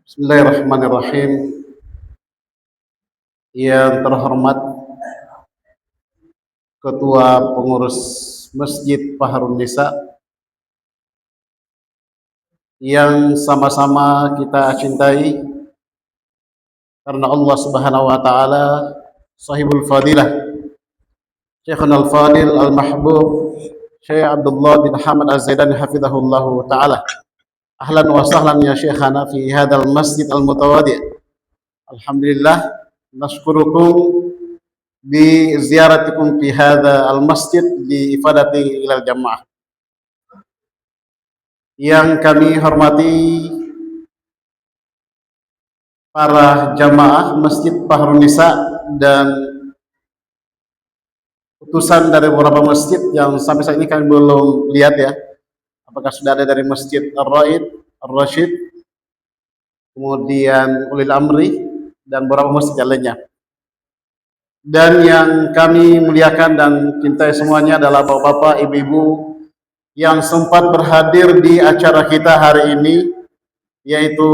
Bismillahirrahmanirrahim. Yang terhormat Ketua Pengurus Masjid Baharun Nisa, yang sama-sama kita cintai karena Allah Subhanahu wa taala, sahibul fadilah Syekhuna al-Fadil al-Mahbub Syekh Abdullah bin Hamad Az-Zaidani hafizahullah taala. Ahlan wa sahlan ya Syekhana fi hadzal masjid al-mutawadi'. Alhamdulillah, nashkurukum bi ziaratikum fi hadza al-masjid li ifadati ilal jamaah. Yang kami hormati para jamaah Masjid Baharun Nisa dan utusan dari beberapa masjid yang sampai saat ini kami belum lihat ya, apakah sudah ada dari Masjid Ar-Raid, Ar-Rasyid, kemudian Ulil Amri, dan beberapa masjid lainnya. Dan yang kami muliakan dan cintai semuanya adalah bapak-bapak, ibu-ibu yang sempat berhadir di acara kita hari ini, yaitu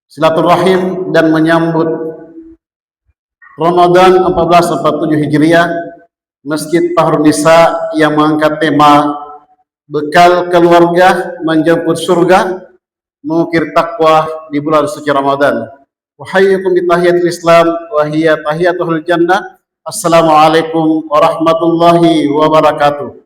silaturahim dan menyambut Ramadan 1447 Hijriah, Masjid Baharun Nisa yang mengangkat tema bekal keluarga menjemput surga, mengukir takwa di bulan suci Ramadan. Wahayyakum bi tahiyatil Islam wa hiya tahiyatul jannah. Assalamualaikum warahmatullahi wabarakatuh.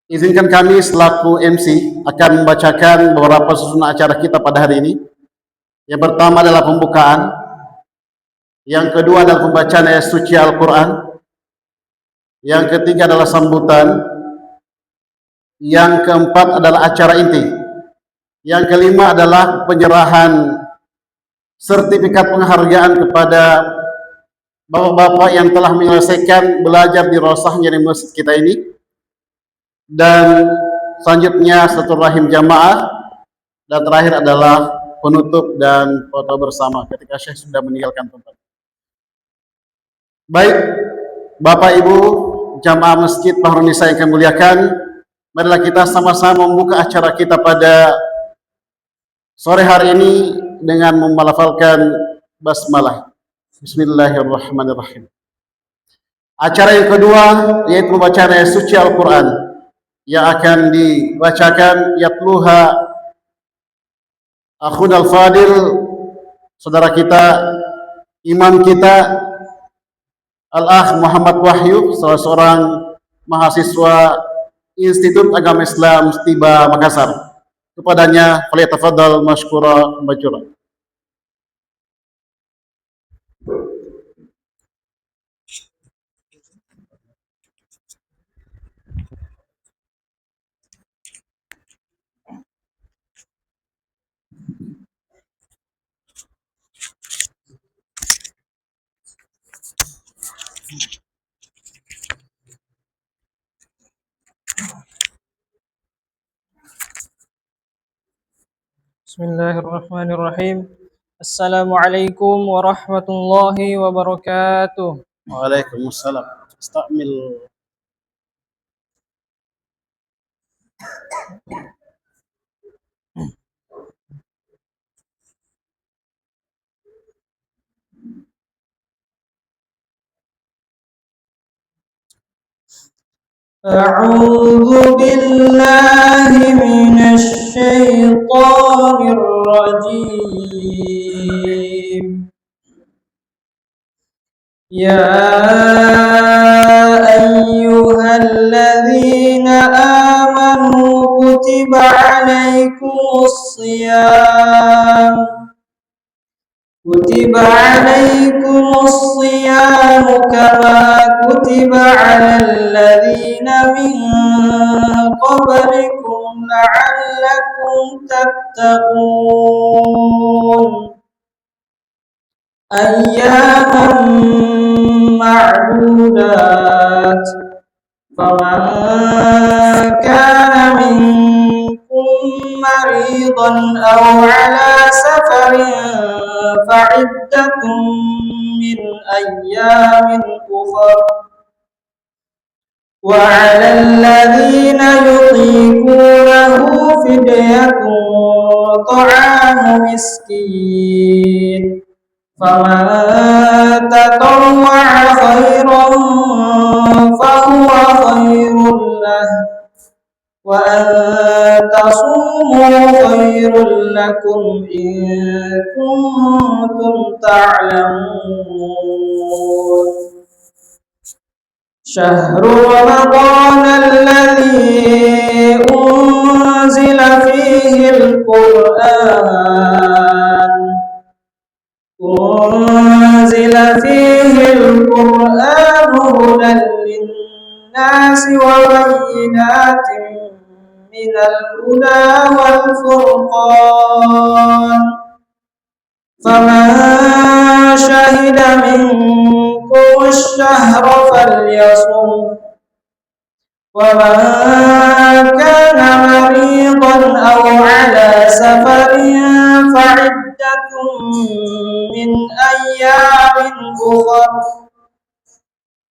Izinkan kami selaku MC akan membacakan beberapa susunan acara kita pada hari ini. Yang pertama adalah pembukaan, yang kedua adalah pembacaan ayat suci Al-Quran, yang ketiga adalah sambutan, yang keempat adalah acara inti, yang kelima adalah penyerahan sertifikat penghargaan kepada bapak-bapak yang telah menyelesaikan belajar di rosahnya di masjid kita ini, dan selanjutnya silaturahim jamaah, dan terakhir adalah penutup dan foto bersama ketika Syekh sudah meninggalkan tempat. Baik, Bapak Ibu jamaah Masjid Baharun Nisa yang kami muliakan, marilah kita sama-sama membuka acara kita pada sore hari ini dengan melafalkan basmalah. Bismillahirrahmanirrahim. Acara yang kedua yaitu pembacaan ayat suci Al-Quran yang akan dibacakan yatluha Akhun Al-Fadil, saudara kita, imam kita, Al-Akh Muhammad Wahyu, salah seorang mahasiswa Institut Agama Islam Stiba Makassar. Kepadanya, falyatafaddal mashkura majura. Bismillahirrahmanirrahim. Assalamualaikum warahmatullahi wabarakatuh. Waalaikumsalam. Istamil. A'udzu billahi minasy syaithanir rajim. Ya ayyuhalladzina amanu kutiba 'alaikumus shiyam كتب عليكم الصيام كما كتب على الذين من قبلكم لعلكم تتقون أياما معدودات فمن كان منكم مريضا أو على سفر فعدة من أيام أخر وعلى الذين يطيقونه فدية طعام مسكين فمن تطوع خيرا فهو خير له وأن تصوموا خير لكم إن كنتم تعلمون شهر رمضان الذي أنزل فيه القرآن هدى للناس وبينات من الهدى والفرقان فمن شهد منكم الشهر فليصم ومن كان مريضا أو على سفر فعدة من أيام أخر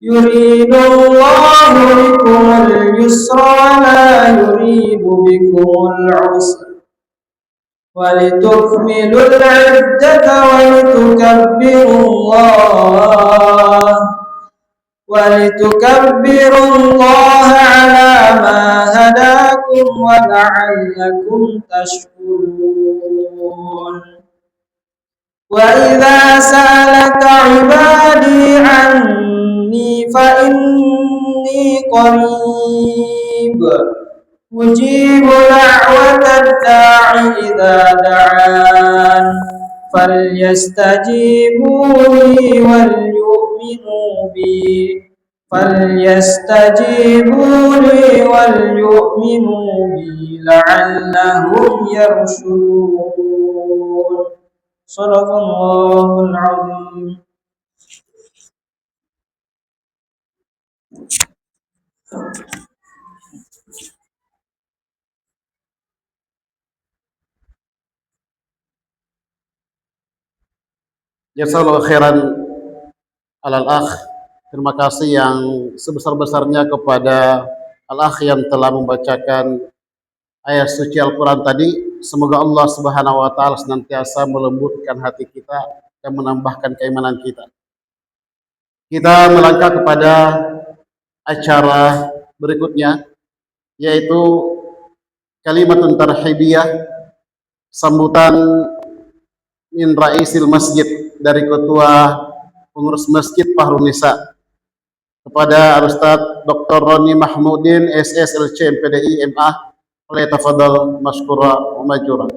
يريد الله بكم اليسر ولا يريد بكم العسر ولتكملوا العدة ولتكبروا الله على ما هداكم ولعلكم تشكرون وإذا سألك عبادي عني فإني قريب أجيب دعوة الداع إذا دعان فليستجيبوا لي وليؤمنوا بي لعلهم يرشدون صدق الله العظيم. Jazakallahu khairan alal akh. Terima kasih yang sebesar-besarnya kepada al-akh yang telah membacakan ayat suci Al-Quran tadi. Semoga Allah Subhanahu wa Ta'ala senantiasa melembutkan hati kita dan menambahkan keimanan kita. Kita melangkah kepada acara berikutnya, yaitu kalimatun tarhibiyah, sambutan min raisil masjid, dari ketua pengurus masjid Fahrun Nisa, kepada Al-Ustadz Dr. Roni Mahmudin SSLC MPDI MA. Oleh tafadhal masykura wa majura.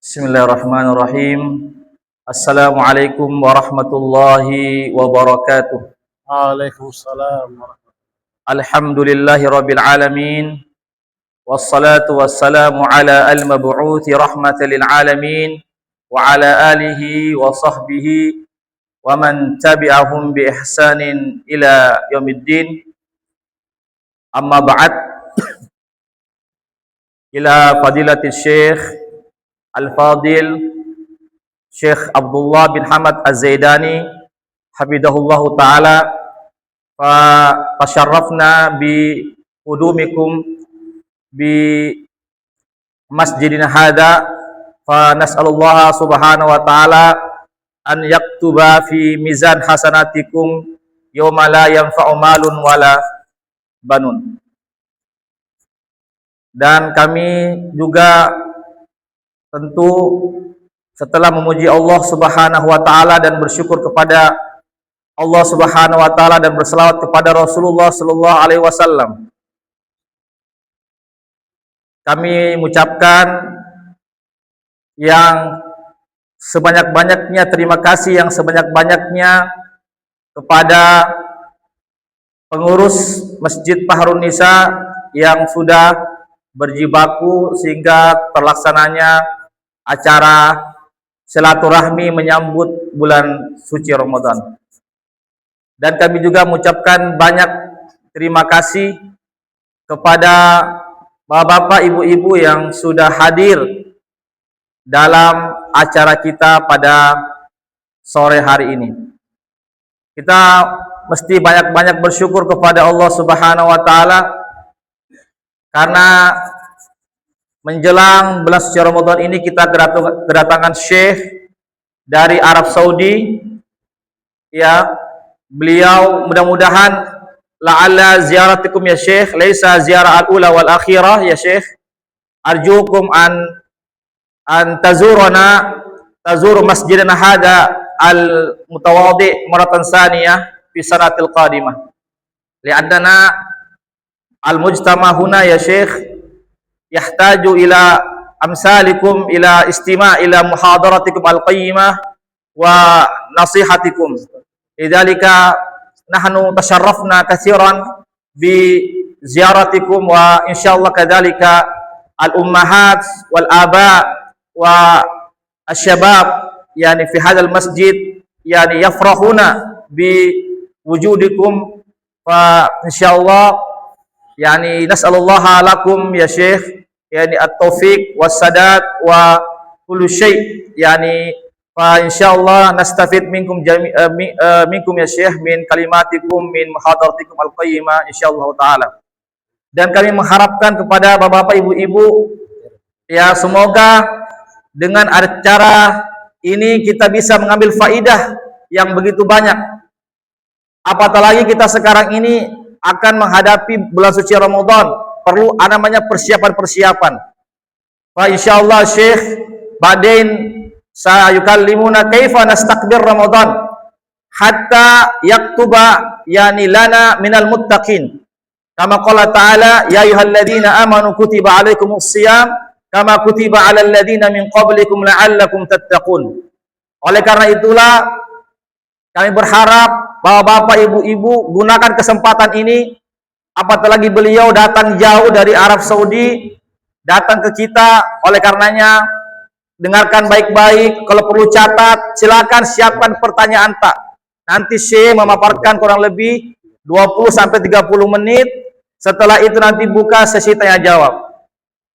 Bismillahirrahmanirrahim. Assalamualaikum warahmatullahi wabarakatuh. Waalaikumsalam warahmatullahi. Alhamdulillahi rabbil alamin. Wassalatu wassalamu ala al-mab'uthi rahmatan lil alamin wa ala alihi wa sahbihi wa man tabi'ahum bi ihsanin ila yaumiddin. Amma ba'd. Ila fadilatil Syekh Al-Fadil Syekh Abdullah bin Hamad Az-Zaidani hafidhahullahu ta'ala, fasyarrafna bi qudumikum bi masjidina hadha, fa nas'alullaha subhanahu wa ta'ala an yaktuba fi mizan hasanatikum yawma la yanfa'u malun wala banun. Dan kami juga tentu setelah memuji Allah Subhanahu wa Ta'ala dan bersyukur kepada Allah Subhanahu wa Ta'ala dan berselawat kepada Rasulullah Sallallahu Alaihi Wasallam, kami mengucapkan yang sebanyak-banyaknya terima kasih yang sebanyak-banyaknya kepada pengurus Masjid Fahrun Nisa yang sudah berjibaku sehingga terlaksananya acara silaturahmi menyambut bulan suci Ramadan. Dan kami juga mengucapkan banyak terima kasih kepada bapak-bapak, ibu-ibu yang sudah hadir dalam acara kita pada sore hari ini. Kita mesti banyak-banyak bersyukur kepada Allah Subhanahu wa taala karena menjelang bulan suci Ramadan ini kita kedatangan Syekh dari Arab Saudi. Ya, beliau mudah-mudahan la'alla ziyaratikum ya Syekh laisa ziyarah al-ula wal akhirah ya Syekh. Arjukum an tazuru masjidana hada al-mutawadi maratan saniyah fi sanatil qadimah. Li'annana al-mujtama huna ya Syekh yahtaju ila amsalikum ila istima' ila muhadaratikum al-qayyimah wa nasihatikum. Lidzalika nahnu tasharrafna katsiran bi ziyaratikum wa insyaallah kadzalika al-ummahat wal aba wa asy-syabab yani fi hadzal masjid yani yafrahuna bi wujudikum wa insyaallah yani nas'alullaha lakum ya Syekh yani at-taufiq was-sadad wa kullu syai' yani fa insyaallah nastafid minkum minkum ya Syekh min kalimatikum min muhadaratikum al-qayyimah insyaallah taala. Dan kami mengharapkan kepada bapak-bapak, ibu-ibu ya semoga dengan acara ini kita bisa mengambil faidah yang begitu banyak. Apatah lagi kita sekarang ini akan menghadapi bulan suci Ramadan, perlu namanya persiapan-persiapan. Fa insyaallah Syekh ba'dain sayukallimuna kaifa nastaqbir Ramadan hatta yaktuba yani lana minal muttaqin. Kama qala ta'ala ya ayyuhalladzina amanu kutiba 'alaikumus shiyam kama kutiba 'alal ladzina min qablikum la'allakum tattaqun. Oleh karena itulah kami berharap bahwa bapak, ibu-ibu gunakan kesempatan ini, apatah lagi beliau datang jauh dari Arab Saudi, datang ke kita. Oleh karenanya dengarkan baik-baik, kalau perlu catat, silakan siapkan pertanyaan tak. Nanti Syekh memaparkan kurang lebih 20-30 menit. Setelah itu nanti buka sesi tanya jawab.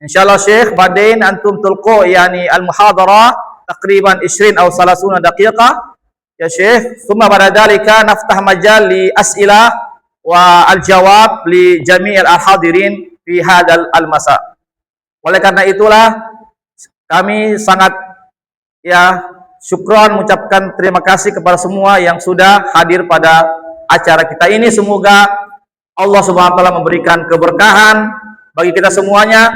Insyaallah Syekh badain antum tulqu yani al-muhadarah takriban 20 atau 30 daqiqah ya Syekh. Thumma ba'da dzalika naftah majal li as'ilah wa al-jawab li jami' al-hadirin fi hadzal al-masa. Oleh karena itulah kami sangat ya syukron mengucapkan terima kasih kepada semua yang sudah hadir pada acara kita ini. Semoga Allah Subhanahu wa taala memberikan keberkahan bagi kita semuanya.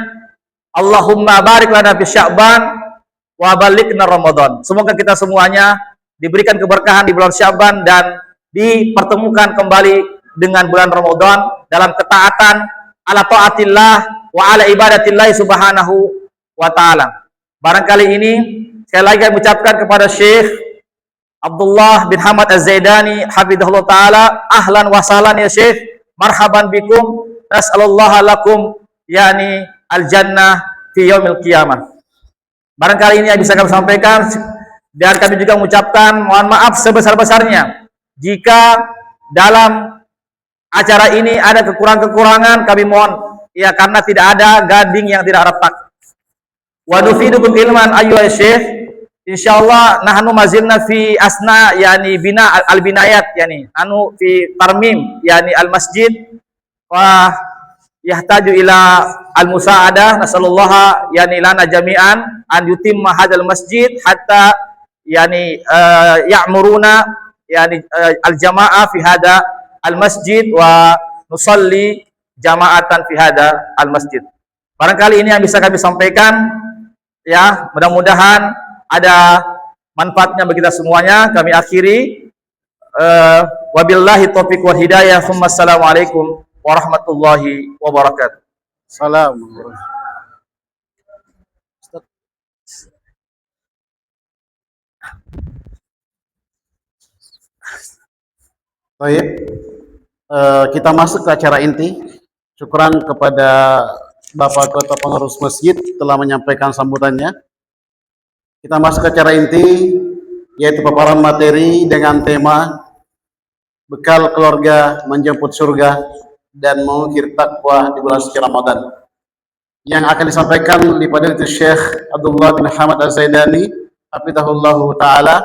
Allahumma barik lana fi Sya'ban wa balighna Ramadan. Semoga kita semuanya diberikan keberkahan di bulan Sya'ban dan dipertemukan kembali dengan bulan Ramadan dalam ketaatan ala taatillah wa ala ibadatillah subhanahu wa taala. Barangkali ini saya lagi mengucapkan kepada Syekh Abdullah bin Hamad Az-Zaidani hafizahullah taala, ahlan wa sahlan ya Syekh. Marhaban bikum, nas'alullaha lakum yani al-jannah fi yaumil qiyamah. Barangkali ini yang bisa kami sampaikan, dan kami juga mengucapkan mohon maaf sebesar-besarnya jika dalam acara ini ada kekurangan-kekurangan, kami mohon ya karena tidak ada gading yang tidak retak. Wa nufidukum ilman ayyuha Syekh. Insyaallah nahnu mazilna fi asna yani bina al-binayat yani anu fi tarmim yani al-masjid wa yahtaju ila al-musa'adah. Nasallallahu yani lana jami'an an yutimma hadzal masjid hatta yani ya'muruna yani al-jamaah fi hadza al-masjid wa nusalli jama'atan fi hadza al-masjid. Barangkali ini yang bisa kami sampaikan ya, mudah-mudahan ada manfaatnya bagi kita semuanya. Kami akhiri wabillahi taufiq wal hidayah. Assalamualaikum warahmatullahi wabarakatuh. Salam. Baik, kita masuk ke acara inti. Syukran kepada Bapak Ketua Pengurus Masjid telah menyampaikan sambutannya. Kita masuk ke acara inti, yaitu paparan materi dengan tema bekal keluarga menjemput surga dan mengukir takwa di bulan suci Ramadan. Yang akan disampaikan di Fadilatul Syekh Abdullah bin Hamad Az-Zaidani, hafizahullahu taala.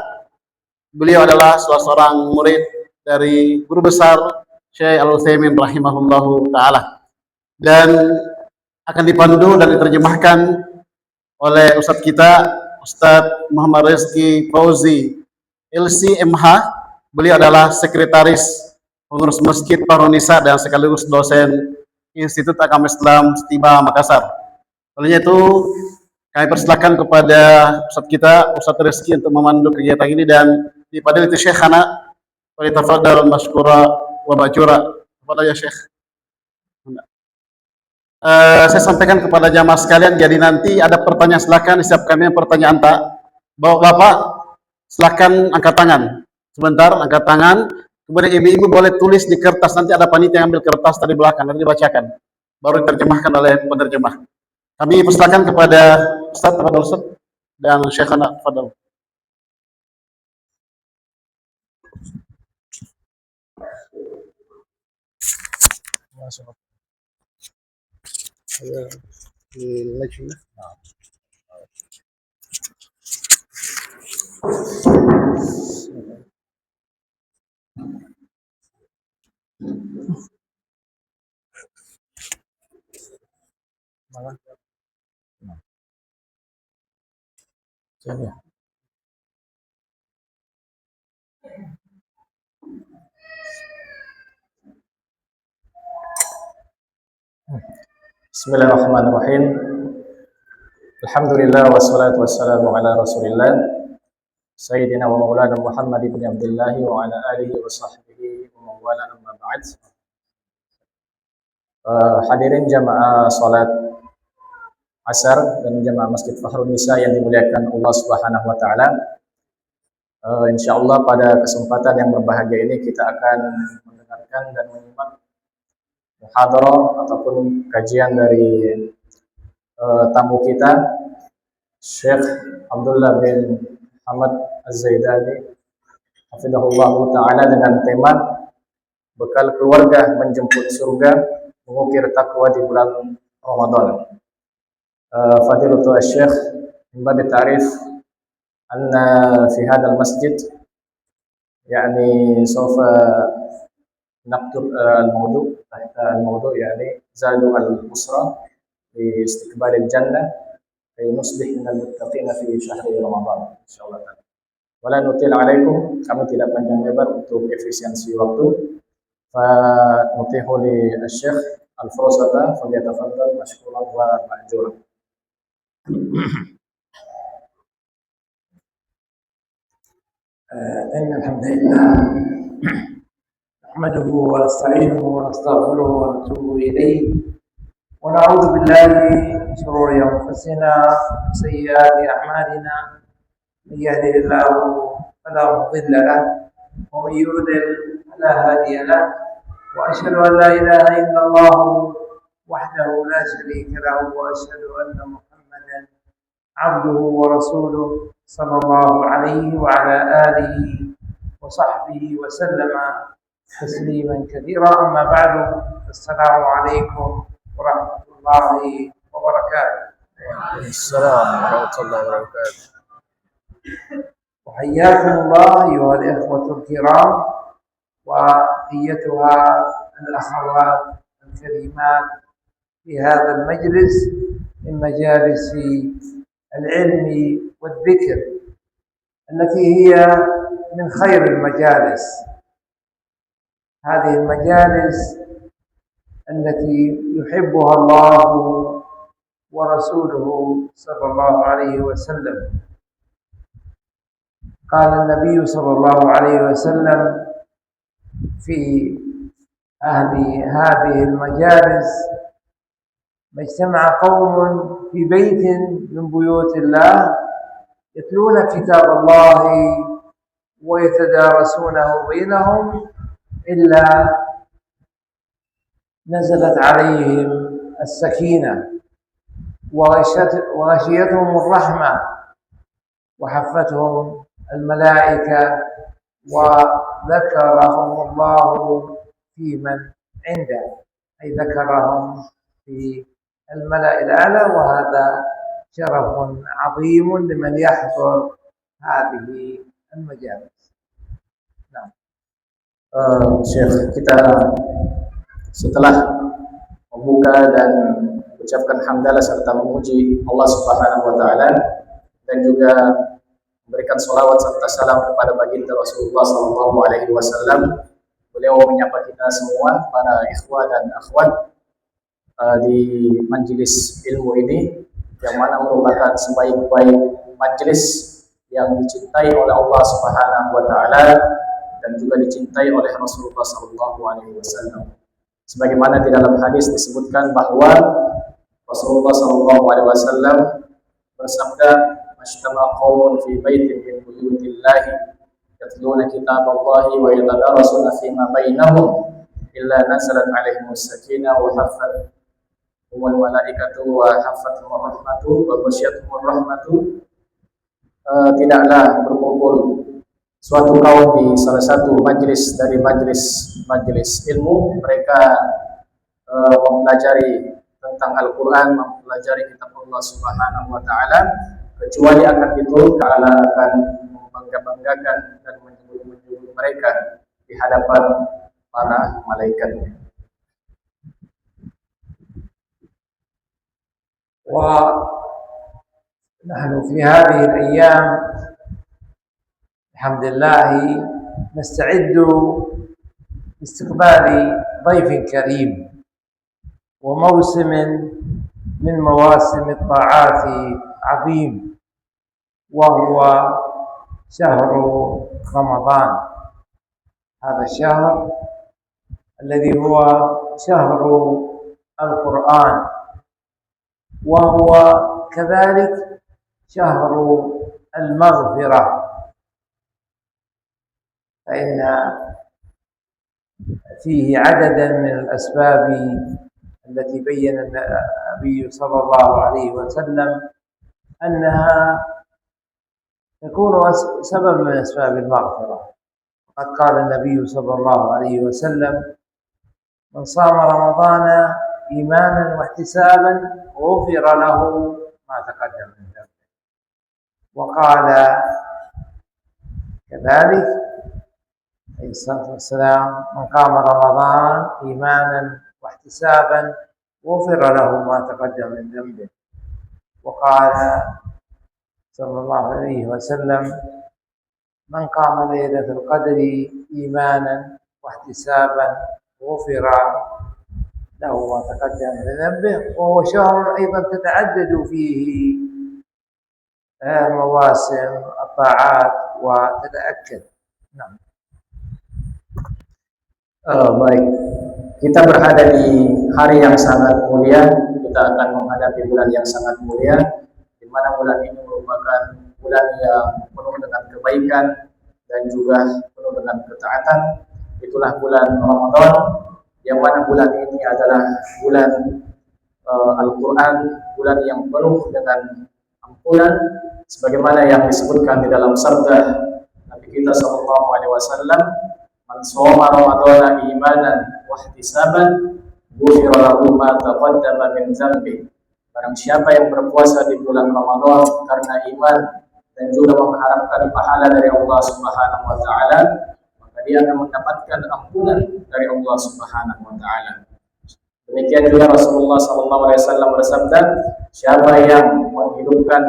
Beliau adalah salah seorang murid dari guru besar Syekh Al-Utsaimin rahimahullahu taala, dan akan dipandu dan diterjemahkan oleh Ustadz kita, Ustadz Muhammad Rizki Fauzi LCMH. Beliau adalah sekretaris pengurus Masjid Parunisa dan sekaligus dosen Institut Agama Islam Setiba Makassar. Olehnya itu kami persilakan kepada Ustadz kita, Ustadz Rizki, untuk memandu kegiatan ini, dan di Fadilatul Syekhana Tafadhal masykura wa bajura. Kepada ya Syekh. Saya sampaikan kepada jamaah sekalian, jadi nanti ada pertanyaan silakan disiapkan pertanyaan tak. Bapak silakan angkat tangan. Sebentar angkat tangan. Kemudian ibu-ibu boleh tulis di kertas, nanti ada panitia yang ambil kertas tadi belakang, nanti dibacakan. Baru diterjemahkan oleh penerjemah. Kami persilakan kepada Ustaz, Tafadhal Ustaz, dan Syekhana, Tafadhal. Bismillahirrahmanirrahim. Alhamdulillah wassalatu wassalamu ala Rasulillah Sayyidina wa Maulana Muhammad ibn Abdullah wa ala alihi wa sahbihi wa mawala amma ba'd. Hadirin jamaah salat Asar dan jamaah Masjid Fahrun Nisa yang dimuliakan Allah Subhanahu wa taala. Insyaallah pada kesempatan yang berbahagia ini kita akan mendengarkan dan menyimak muhadarah ataupun kajian dari tamu kita, Syekh Abdullah bin Hamad Az-Zaidani hafizahullah taala, dengan tema bekal keluarga menjemput surga, mengukir takwa di bulan Ramadan. Fadilatul Syekh min bab ta'rif anna fi hadzal masjid يعني سوف نكتب الموضوع تحت الموضوع يعني زاد الأسرة لاستقبال الجنة كي نصبح من المتقين في شهر رمضان إن شاء الله تعالى. Wala nutil alaikum, kami tidak panjang lebar untuk efisiensi waktu. Fa nutihu li Syekh Al-Fursata falyatafaddal mashkuran wa ma'juran. إن الحمد لله نحمده ونستعينه ونستغفره ونتوب إليه ونعوذ بالله من شرور أنفسنا وسيئات أعمالنا. من يهده الله فلا مضل له ومن يضلل فلا هادي له، وأشهد أن لا إله إلا الله وحده لا شريك له، وأشهد أن محمدا عبده ورسوله صلى الله عليه وعلى آله وصحبه وسلم تسليما كثيرا. أما بعد، السلام عليكم ورحمة الله وبركاته. السلام ورحمة الله وبركاته. وحياكم الله أيها الإخوة الكرام وأيتها الأخوات الكريمات في هذا المجلس من مجالس العلم والذكر التي هي من خير المجالس. هذه المجالس التي يحبها الله ورسوله صلى الله عليه وسلم. قال النبي صلى الله عليه وسلم في أهل هذه المجالس: ما اجتمع قوم في بيت من بيوت الله يتلون كتاب الله ويتدارسونه بينهم إلا نزلت عليهم السكينة وغشيتهم الرحمة وحفتهم الملائكة وذكرهم الله في من عنده، أي ذكرهم في الملأ الأعلى، وهذا شرف عظيم لمن يحضر هذه المجالس. نعم. Syekh, kita setelah membuka dan ucapkan hamdalah serta memuji Allah Subhanahu wa taala dan juga memberikan sholawat serta salam kepada baginda Rasulullah sallallahu alaihi wasallam, beliau menyapa kita semua para ikhwah dan akhwat di majelis ilmu ini, yang mana merupakan sebaik-baik majelis yang dicintai oleh Allah Subhanahu wa taala dan juga dicintai oleh Rasulullah sallallahu alaihi wasallam. Sebagaimana di dalam hadis disebutkan bahwa Rasulullah sallallahu alaihi wasallam bersabda, "Mashtama qaumun fi baitin min buyutillahi yatluna kitaballahi wa yatadarasuna fima bainahum illa nazalat alaihimus sakinah wa hafathumul malaikatu wa hafathumur rahmatu wa ghasyiyatuhumur rahmatu." Tidaklah berkumpul suatu kaum di salah satu majlis dari majlis ilmu, mereka mempelajari tentang Al-Quran, mempelajari kitab Allah Subhanahu wa taala, kecuali akan itu Allah akan membangga-banggakan dan menjemput mereka di hadapan para malaikatnya. ونحن في هذه الأيام الحمد لله نستعد لاستقبال ضيف كريم وموسم من مواسم الطاعات عظيم، وهو شهر رمضان. هذا الشهر الذي هو شهر القرآن، وهو كذلك شهر المغفرة، فإن فيه عددا من الأسباب التي بين النبي صلى الله عليه وسلم أنها تكون سبب من أسباب المغفرة. وقد قال النبي صلى الله عليه وسلم: من صام رمضان إيمانا واحتسابا غفر له ما تقدم من ذنبه. وقال كذلك عليه الصلاة والسلام: من قام رمضان إيمانا واحتسابا غفر له ما تقدم من ذنبه. وقال صلى الله عليه وسلم: من قام ليلة القدر إيمانا واحتسابا غفر له ما تقدم من ذنبه. وهو شهر أيضا تتعدد فيه مواسم الطاعات وتتأكد. نعم. Baik, kita berada di hari yang sangat mulia. Kita akan menghadapi bulan yang sangat mulia, di mana bulan ini merupakan bulan yang penuh dengan kebaikan dan juga penuh dengan ketaatan. Itulah bulan Ramadan, yang mana bulan ini adalah bulan Al-Quran, bulan yang penuh dengan ampunan, sebagaimana yang disebutkan di dalam sabda Nabi kita sallallahu alaihi wasallam, "Man shoma ramadhana imanan wa ihtisaban ghufira lahu ma taqaddama min dzambi." Barang siapa yang berpuasa di bulan Ramadan karena iman dan juga mengharapkan pahala dari Allah Subhanahu wa taala, maka dia akan mendapatkan ampunan dari Allah Subhanahu wa taala. Demikian juga Rasulullah sallallahu alaihi wasallam bersabda, siapa yang menghidupkan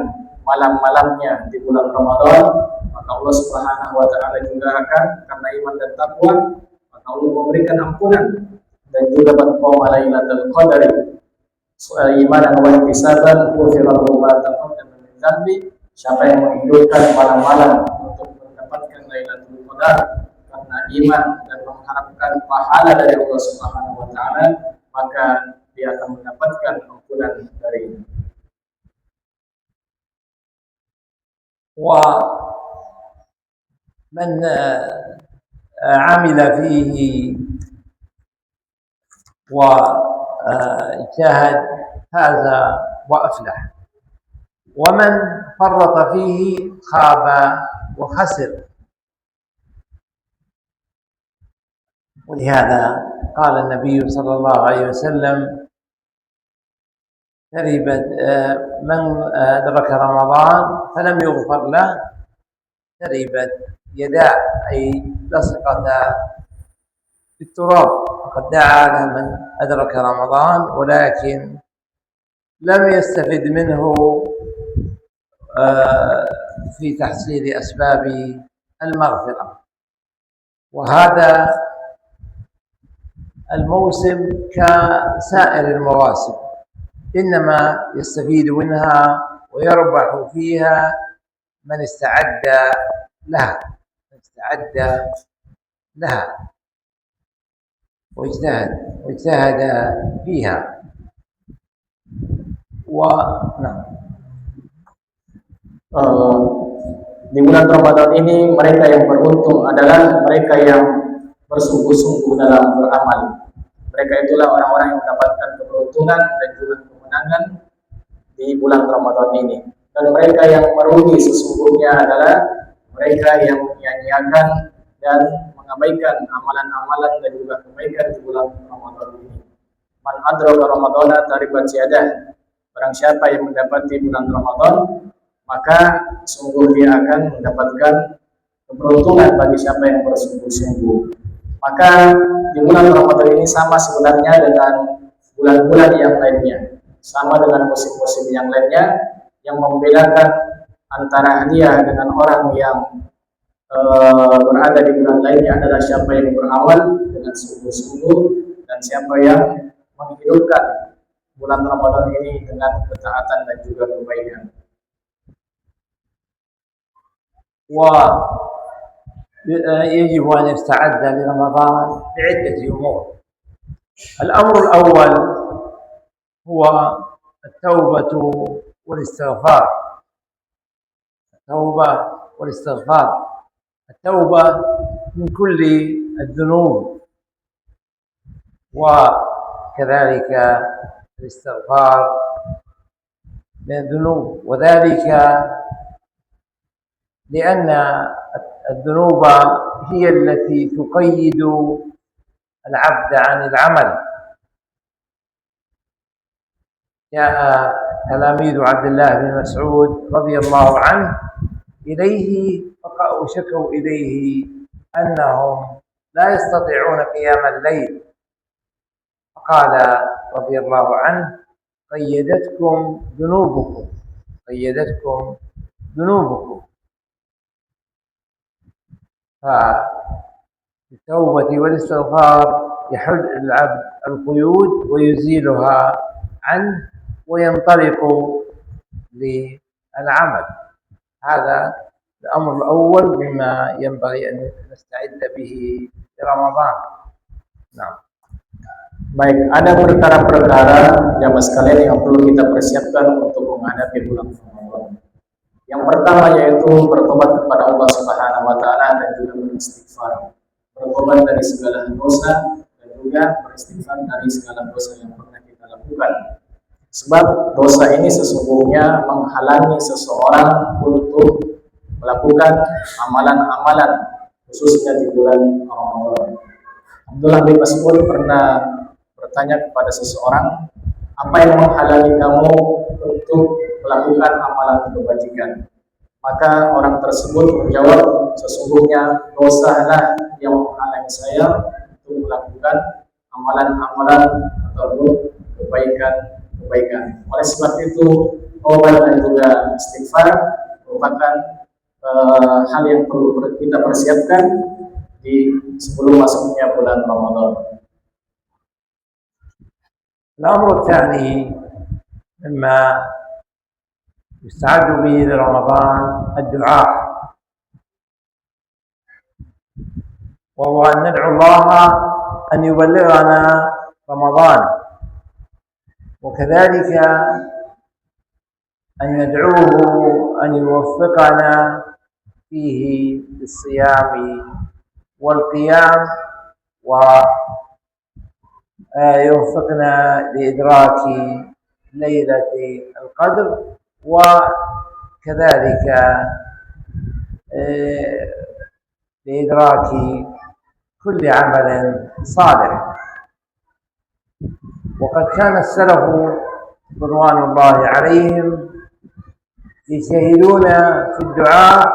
malam-malamnya di bulan Ramadan, maka Allah Subhanahu wa taala juga akan, karena iman dan takwa, maka Allah memberikan ampunan. Dan juga man qama lailatul qadri imanan wa ihtisaban ghufira lahu ma taqaddama min dzambi. Siapa yang menghidupkan malam-malam untuk mendapatkan Lailatul Qadar karena iman dan mengharapkan pahala dari Allah Subhanahu wa taala, maka dia akan mendapatkan ampunan darinya. ومن عمل فيه واجتهد هذا وأفلح، ومن فرط فيه خاب وخسر. ولهذا قال النبي صلى الله عليه وسلم: تربت من أدرك رمضان فلم يغفر له تربت يداه، أي لصقتا في التراب. وقد دعا له من أدرك رمضان ولكن لم يستفد منه في تحصيل أسباب المغفرة. وهذا الموسم كسائر المواسم، إنما يستفيد منها ويربح فيها من استعد لها واجتهد فيها. ونعم. Di bulan Ramadan ini mereka yang beruntung adalah mereka yang bersungguh-sungguh dalam beramal. Mereka itulah orang-orang yang mendapatkan keberuntungan dan juga kemenangan di bulan Ramadan ini. Dan mereka yang merugi sesungguhnya adalah mereka yang menyia-nyiakan dan mengabaikan amalan-amalan dan juga kebaikan di bulan Ramadan ini. Man adraka Ramadana taribat yadah. Barang siapa yang mendapati bulan Ramadan, maka sungguh dia akan mendapatkan keberuntungan bagi siapa yang bersungguh-sungguh. Maka di bulan Ramadan ini sama sebenarnya dengan bulan-bulan yang lainnya, sama dengan musim-musim yang lainnya. Yang membedakan antara hadiah dengan orang yang berada di bulan lainnya adalah siapa yang beramal dengan sungguh-sungguh dan siapa yang menghidupkan bulan Ramadan ini dengan ketaatan dan juga kebaikan. ويجب أن يستعد لرمضان بعدة أمور. الأمر الأول هو التوبة والاستغفار. التوبة من كل الذنوب، وكذلك الاستغفار من الذنوب، وذلك لأن الذنوب هي التي تقيد العبد عن العمل. جاء تلاميذ عبد الله بن مسعود رضي الله عنه إليه وشكوا إليه أنهم لا يستطيعون قيام الليل، فقال رضي الله عنه: قيدتكم ذنوبكم. فالتوبة والاستغفار يحل العبد القيود ويزيلها عنه وينطلق للعمل. هذا الأمر الأول مما ينبغي أن نستعد به لرمضان. نعم. Baik, ada perkara-perkara jamaah sekalian yang perlu kita persiapkan untuk menghadapi bulan Ramadan. Yang pertama yaitu bertobat kepada Allah Subhanahu wa taala dan juga beristighfar. Bertobat dari segala dosa dan juga beristighfar dari segala dosa yang pernah kita lakukan. Sebab dosa ini sesungguhnya menghalangi seseorang untuk melakukan amalan-amalan khususnya di bulan Ramadan. Abdullah bin Mas'ud pernah bertanya kepada seseorang, apa yang menghalangi kamu untuk melakukan amalan kebajikan? Maka orang tersebut menjawab, sesungguhnya dosalah yang menghalangi saya untuk melakukan amalan-amalan ataupun kebaikan. Oleh sebab itu, taubat dan juga istighfar merupakan hal yang perlu kita persiapkan di sebelum masuknya bulan Ramadan. الأمر الثاني مما يستعد به لرمضان الدعاء، وهو أن ندعو الله أن يبلغنا رمضان، وكذلك أن ندعوه أن يوفقنا فيه بالصيام والقيام ويوفقنا لإدراك ليلة القدر وكذلك لإدراك كل عمل صالح. وقد كان السلف رضوان الله عليهم يجتهدون في الدعاء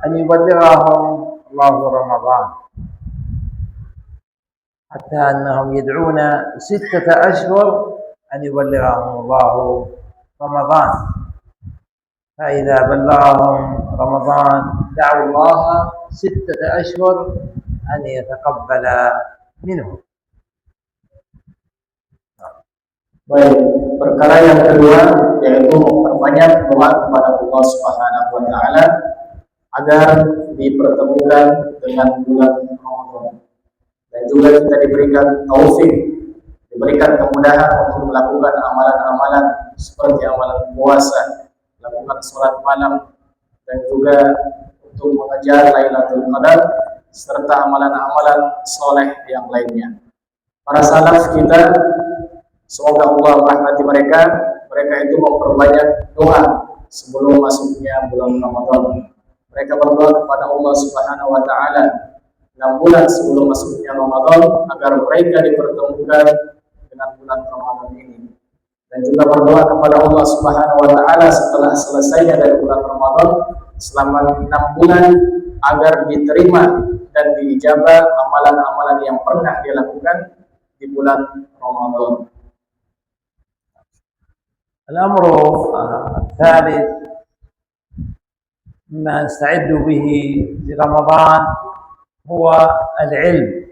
أن يبلغهم الله رمضان، حتى أنهم يدعون 6 أشهر أن يبلغهم الله رمضان، فإذا بلغهم رمضان دعوا الله 6 أشهر أن يتقبل منهم. Baik, perkara yang kedua yaitu memperbanyak doa kepada Allah Subhanahu wa taala agar dipertemukan dengan bulan Ramadan. Dan juga kita diberikan taufik, diberikan kemudahan untuk melakukan amalan-amalan seperti amalan puasa, melakukan sholat malam, dan juga untuk mengejar Lailatul Qadar serta amalan-amalan soleh yang lainnya. Para salaf kita, semoga Allah merahmati mereka, mereka itu memperbanyak doa sebelum masuknya bulan Ramadan. Mereka berdoa kepada Allah Subhanahu wa taala 6 bulan sebelum masuknya Ramadan agar mereka dipertemukan dengan bulan Ramadan ini. Dan juga berdoa kepada Allah Subhanahu wa taala setelah selesainya dari bulan Ramadan selama 6 bulan agar diterima dan diijabah amalan-amalan yang pernah dia lakukan di bulan Ramadan. الأمر الثالث مما نستعد به لرمضان هو العلم،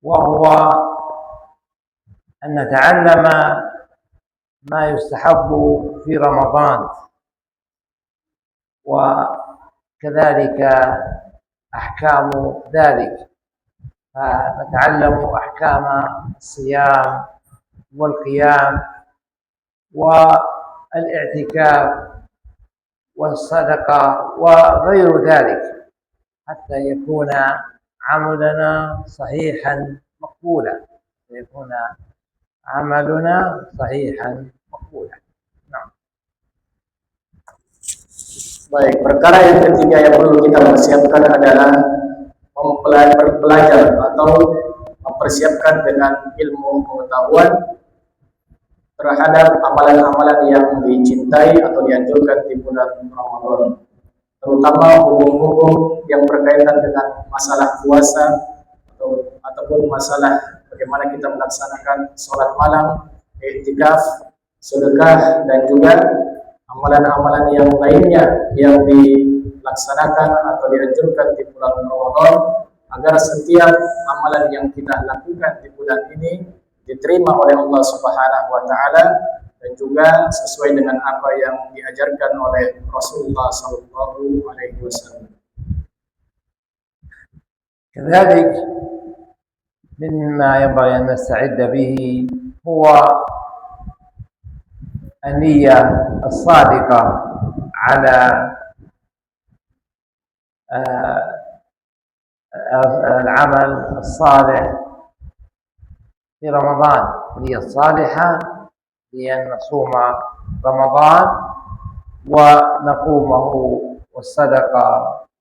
وهو أن نتعلم ما يستحب في رمضان، وكذلك أحكام ذلك، فنتعلم أحكام الصيام والقيام والاعتكاف والصدقة وغير ذلك، حتى يكون عملنا صحيحا مقبولا، يكون عملنا صحيحا مقبولا. نعم. Baik, perkara yang ketiga yang perlu kita persiapkan adalah belajar atau mempersiapkan dengan ilmu pengetahuan terhadap amalan-amalan yang dicintai atau dianjurkan di bulan Ramadan, terutama hukum-hukum yang berkaitan dengan masalah puasa ataupun masalah bagaimana kita melaksanakan sholat malam, i'tikaf, sedekah, dan juga amalan-amalan yang lainnya yang dilaksanakan atau dianjurkan di bulan Ramadan agar setiap amalan yang kita lakukan di bulan ini diterima oleh Allah Subhanahu wa taala dan juga sesuai dengan apa yang diajarkan oleh Rasulullah sallallahu alaihi wasallam. كذلك مما ينبغي أن نستعد به هو النية الصادقة على العمل الصالح في رمضان، النية الصالحة لأن نصوم رمضان ونقومه والصدقة،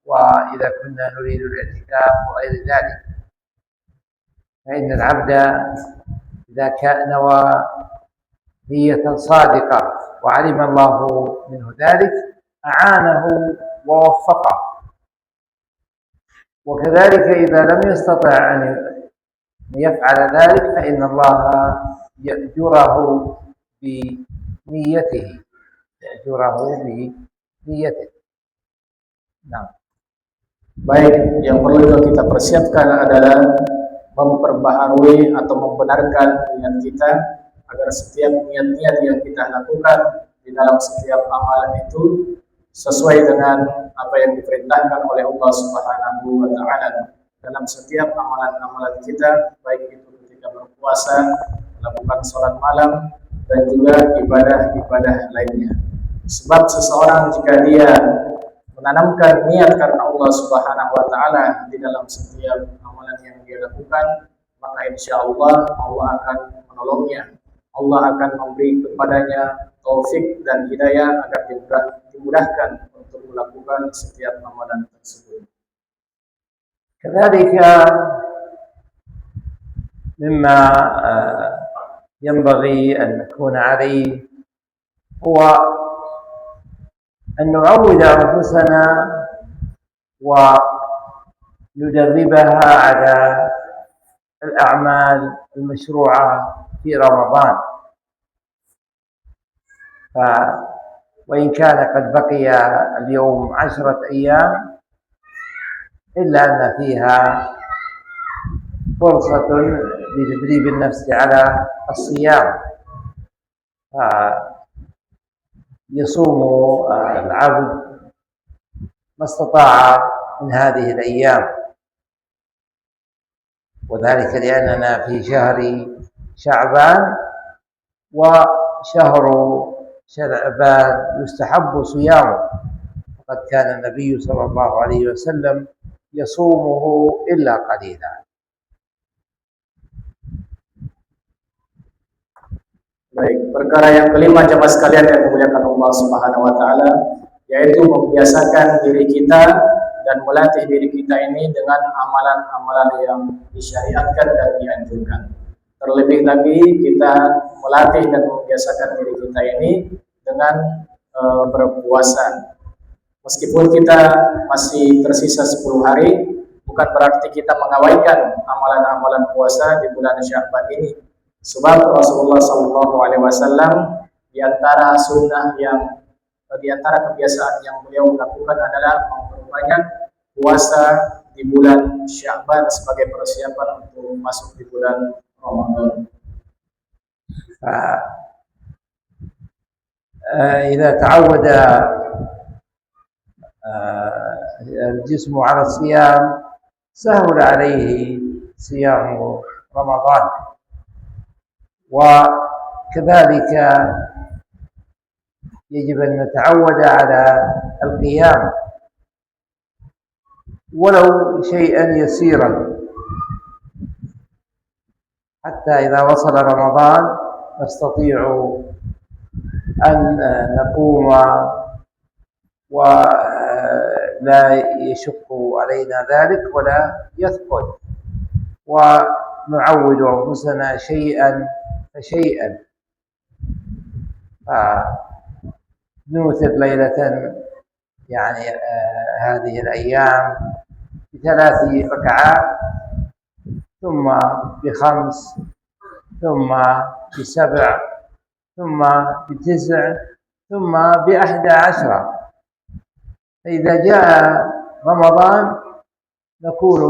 وإذا كنا نريد الاعتكاف وغير ذلك، فإن العبد إذا كان نوى نية صادقة وعلم الله منه ذلك أعانه ووفقه. وكذلك إذا لم يستطع أن يفعل ذلك فإن الله يأجره بنيته، Nah. Baik, yang perlu kita persiapkan adalah memperbaharui atau membenarkan niat kita agar setiap niat-niat yang kita lakukan di dalam setiap amalan itu sesuai dengan apa yang diperintahkan oleh Allah Subhanahu wa taala dalam setiap amalan-amalan kita, baik itu ketika berpuasa, melakukan sholat malam, dan juga ibadah-ibadah lainnya. Sebab seseorang jika dia menanamkan niat karena Allah Subhanahu wa taala di dalam setiap amalan yang dia lakukan, maka insya Allah Allah akan menolongnya. Allah akan memberi kepadanya taufik dan hidayah agar dimudahkan untuk melakukan setiap amalan tersebut. كذلك مما ينبغي أن نكون عليه هو أن نعود أنفسنا وندربها على الأعمال المشروعة في رمضان. وإن كان قد بقي اليوم 10 أيام إلا أن فيها فرصة لتدريب النفس على الصيام، يصوم العبد ما استطاع من هذه الأيام، وذلك لأننا في شهر شعبان، وشهر شعبان يستحب صيامه، وقد كان النبي صلى الله عليه وسلم يصومه إلا قليلا. Baik, perkara yang kelima jemaah sekalian yang dimuliakan Allah Subhanahu wa taala, yaitu membiasakan diri kita dan melatih diri kita ini dengan amalan-amalan yang disyariatkan dan dianjurkan. Terlebih lagi kita melatih dan membiasakan diri kita ini dengan berpuasa. Meskipun kita masih tersisa 10 hari, bukan berarti kita mengabaikan amalan-amalan puasa di bulan Sya'ban ini. Sebab Rasulullah SAW di antara sunnah yang di antara kebiasaan yang beliau lakukan adalah memperbanyak puasa di bulan Sya'ban sebagai persiapan untuk masuk di bulan Ramadan. إذا تعود الجسم على الصيام سهل عليه صيام رمضان، وكذلك يجب أن نتعود على القيام ولو شيئا يسيرا، حتى إذا وصل رمضان نستطيع أن نقوم ولا يشق علينا ذلك ولا يثقل، ونعود أنفسنا شيئا فشيئا. نوتر ليلة يعني هذه الأيام ب3 ركعات، ثم ب5، ثم ب7، ثم ب9، ثم ب11. فإذا جاء رمضان نكون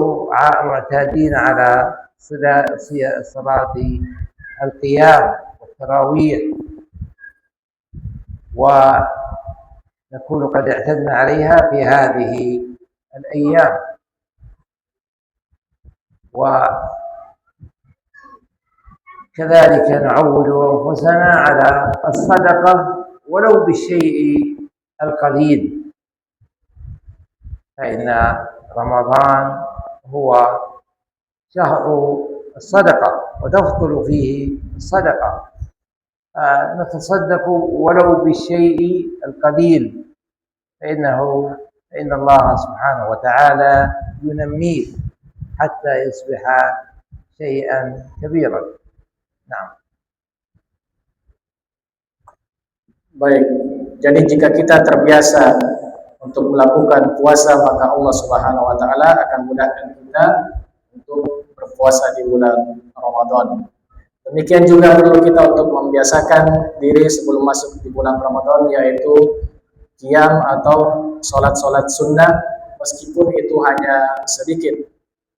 معتادين على صلاة القيام والتراويح، ونكون قد اعتدنا عليها في هذه الأيام. وكذلك نعود أنفسنا على الصدقة ولو بالشيء القليل، فإن رمضان هو شهر الصدقة وتفضل فيه الصدقة، نتصدق ولو بالشيء القليل فإن الله سبحانه وتعالى ينميه حتى يصبح شيئا كبيرا. نعم. Baik, jadi jika kita terbiasa untuk melakukan puasa, maka Allah Subhanahu wa taala akan mudahkan kita untuk berpuasa di bulan Ramadan. Demikian juga perlu kita untuk membiasakan diri sebelum masuk di bulan Ramadan, yaitu qiyam atau sholat-sholat sunnah, meskipun itu hanya sedikit,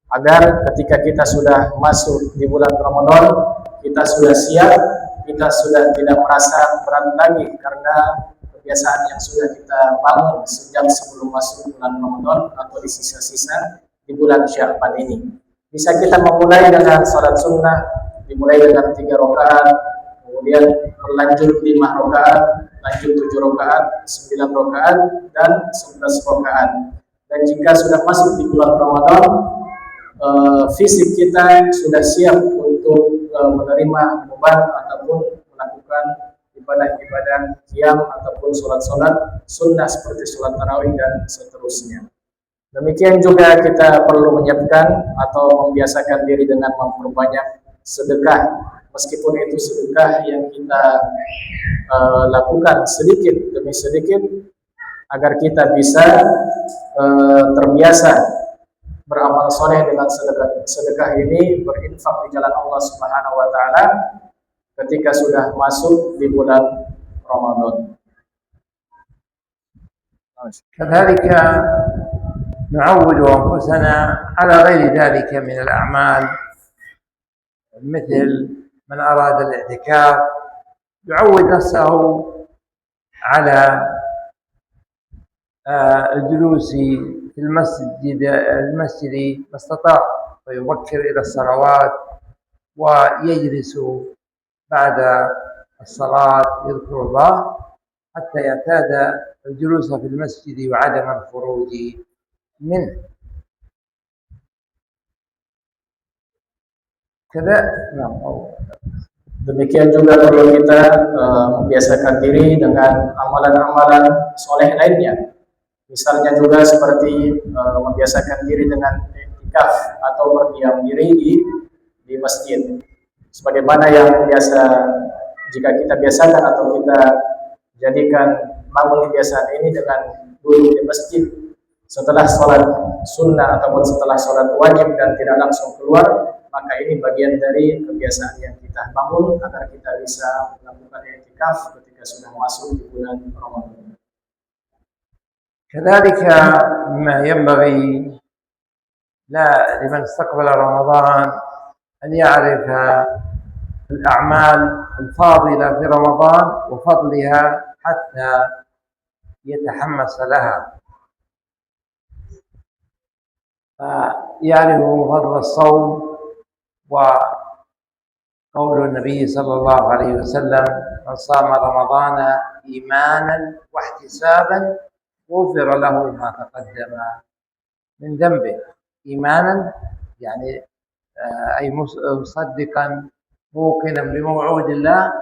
agar ketika kita sudah masuk di bulan Ramadan, kita sudah siap, kita sudah tidak merasa berat lagi karena kebiasaan yang sudah kita bangun sejak sebelum masuk bulan Ramadan atau di sisa-sisa di bulan Sya'ban ini. Bisa kita memulai dengan salat sunnah, dimulai dengan 3 rakaat, kemudian berlanjut 5 rakaat, lanjut 7 rakaat, 9 rakaat, dan 11 rakaat. Dan jika sudah masuk di bulan Ramadan, fisik kita sudah siap untuk menerima beban ataupun melakukan ibadah-ibadah qiyam ataupun sholat-sholat sunnah seperti sholat tarawih dan seterusnya. Demikian juga kita perlu menyiapkan atau membiasakan diri dengan memperbanyak sedekah, meskipun itu sedekah yang kita lakukan sedikit demi sedikit, agar kita bisa terbiasa beramal soleh dengan sedekah ini, berinfak di jalan Allah Subhanahu wa taala ketika sudah masuk di bulan Ramadan. كذلك نعود أنفسنا على غير ذلك من الأعمال، مثل من أراد الاعتكاف يعود نفسه على الجلوس في المسجد ما استطاع، ويبكر إلى الصلوات ويجلس بعد الصلاة يذكر الله حتى يعتاد الجلوس في المسجد وعدم الخروج منه. كذا Demikian juga perlu kita membiasakan diri dengan amalan-amalan soleh lainnya. Misalnya juga seperti membiasakan diri dengan i'tikaf atau berdiam diri di masjid. Sebagaimana yang biasa, jika kita biasakan atau kita jadikan bangun kebiasaan ini dengan duduk di masjid setelah sholat sunnah ataupun setelah sholat wajib dan tidak langsung keluar, maka ini bagian dari kebiasaan yang kita bangun agar kita bisa melakukan i'tikaf ketika sudah masuk di bulan Ramadan. كذلك مما ينبغي لمن استقبل رمضان أن يعرف الأعمال الفاضلة في رمضان وفضلها حتى يتحمس لها، فيعرف فضل الصوم وقول النبي صلى الله عليه وسلم: من صام رمضان إيمانا واحتسابا غفر له ما تقدم من ذنبه. إيمانا يعني أي مصدقا موقنا بموعود الله،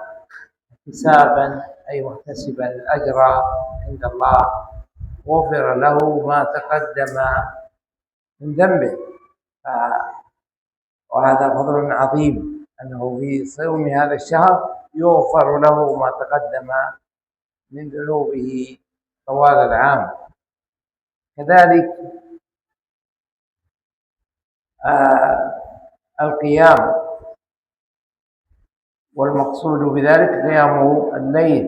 احتسابا أي محتسبا الأجر عند الله، غفر له ما تقدم من ذنبه. وهذا فضل عظيم أنه في صوم هذا الشهر يغفر له ما تقدم من ذنوبه طوال العام. كذلك القيام، والمقصود بذلك قيام الليل.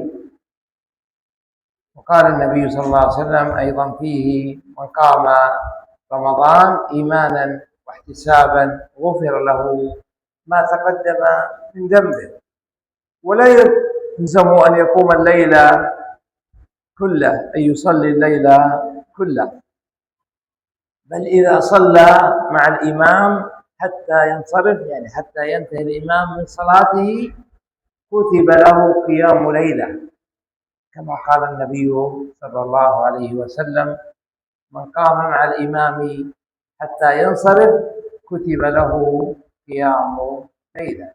وقال النبي صلى الله عليه وسلم أيضا فيه: من قام رمضان إيمانا واحتسابا غفر له ما تقدم من ذنبه. ولا يلزم أن يقوم الليل كله، أن يصلي الليل كله، بل إذا صلى مع الإمام حتى ينصرف، يعني حتى ينتهي الإمام من صلاته، كتب له قيام ليلة، كما قال النبي صلى الله عليه وسلم: من قام مع الإمام حتى ينصرف كتب له قيام ليلة.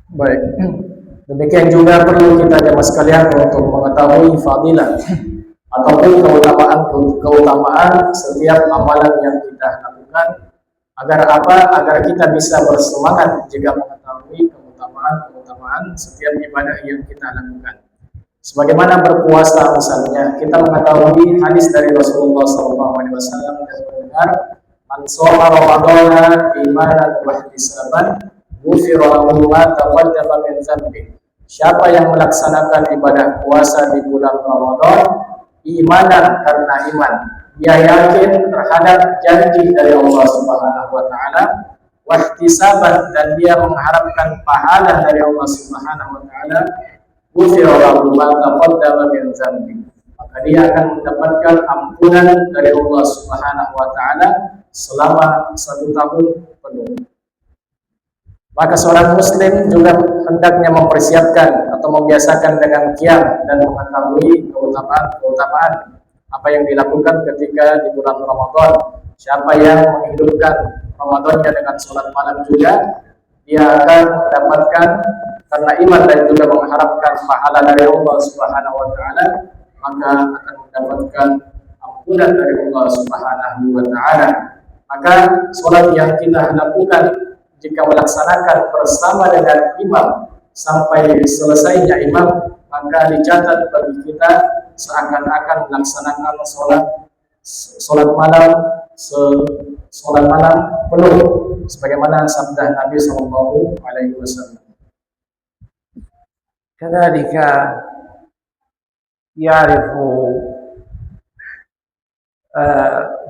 Baik, demikian juga perlu kita jemaah sekalian untuk mengetahui fadilah ataupun keutamaan setiap amalan yang kita lakukan. Agar apa? Agar kita bisa bersemangat jika mengetahui keutamaan setiap ibadah yang kita lakukan. Sebagaimana berpuasa misalnya, kita mengetahui hadis dari Rasulullah SAW dan mendengar: man shoma ramadhana imanan wa ihtisaban ghufira lahu ma taqaddama min dzambi. Siapa yang melaksanakan ibadah puasa di bulan Ramadan imanan, karena iman, dia yakin terhadap janji dari Allah Subhanahu wa taala, wa ihtisaban, dan dia mengharapkan pahala dari Allah Subhanahu wa taala, ghufira lahu ma taqaddama min dzambi, maka dia akan mendapatkan ampunan dari Allah Subhanahu wa taala selama 1 tahun penuh. Maka seorang muslim juga hendaknya mempersiapkan atau membiasakan dengan qiyam dan mengetahui keutamaan apa yang dilakukan ketika di bulan Ramadan. Siapa yang menghidupkan Ramadannya dengan sholat malam juga, dia akan mendapatkan, karena iman dan juga mengharapkan pahala dari Allah Subhanahu wa taala, maka akan mendapatkan ampunan dari Allah Subhanahu wa taala. Maka salat yang kita lakukan jika melaksanakan bersama dengan imam sampai selesainya imam, maka dicatat bagi kita seakan-akan melaksanakan salat malam penuh, sebagaimana sabda Nabi sallallahu alaihi wasallam. كذلك يعرف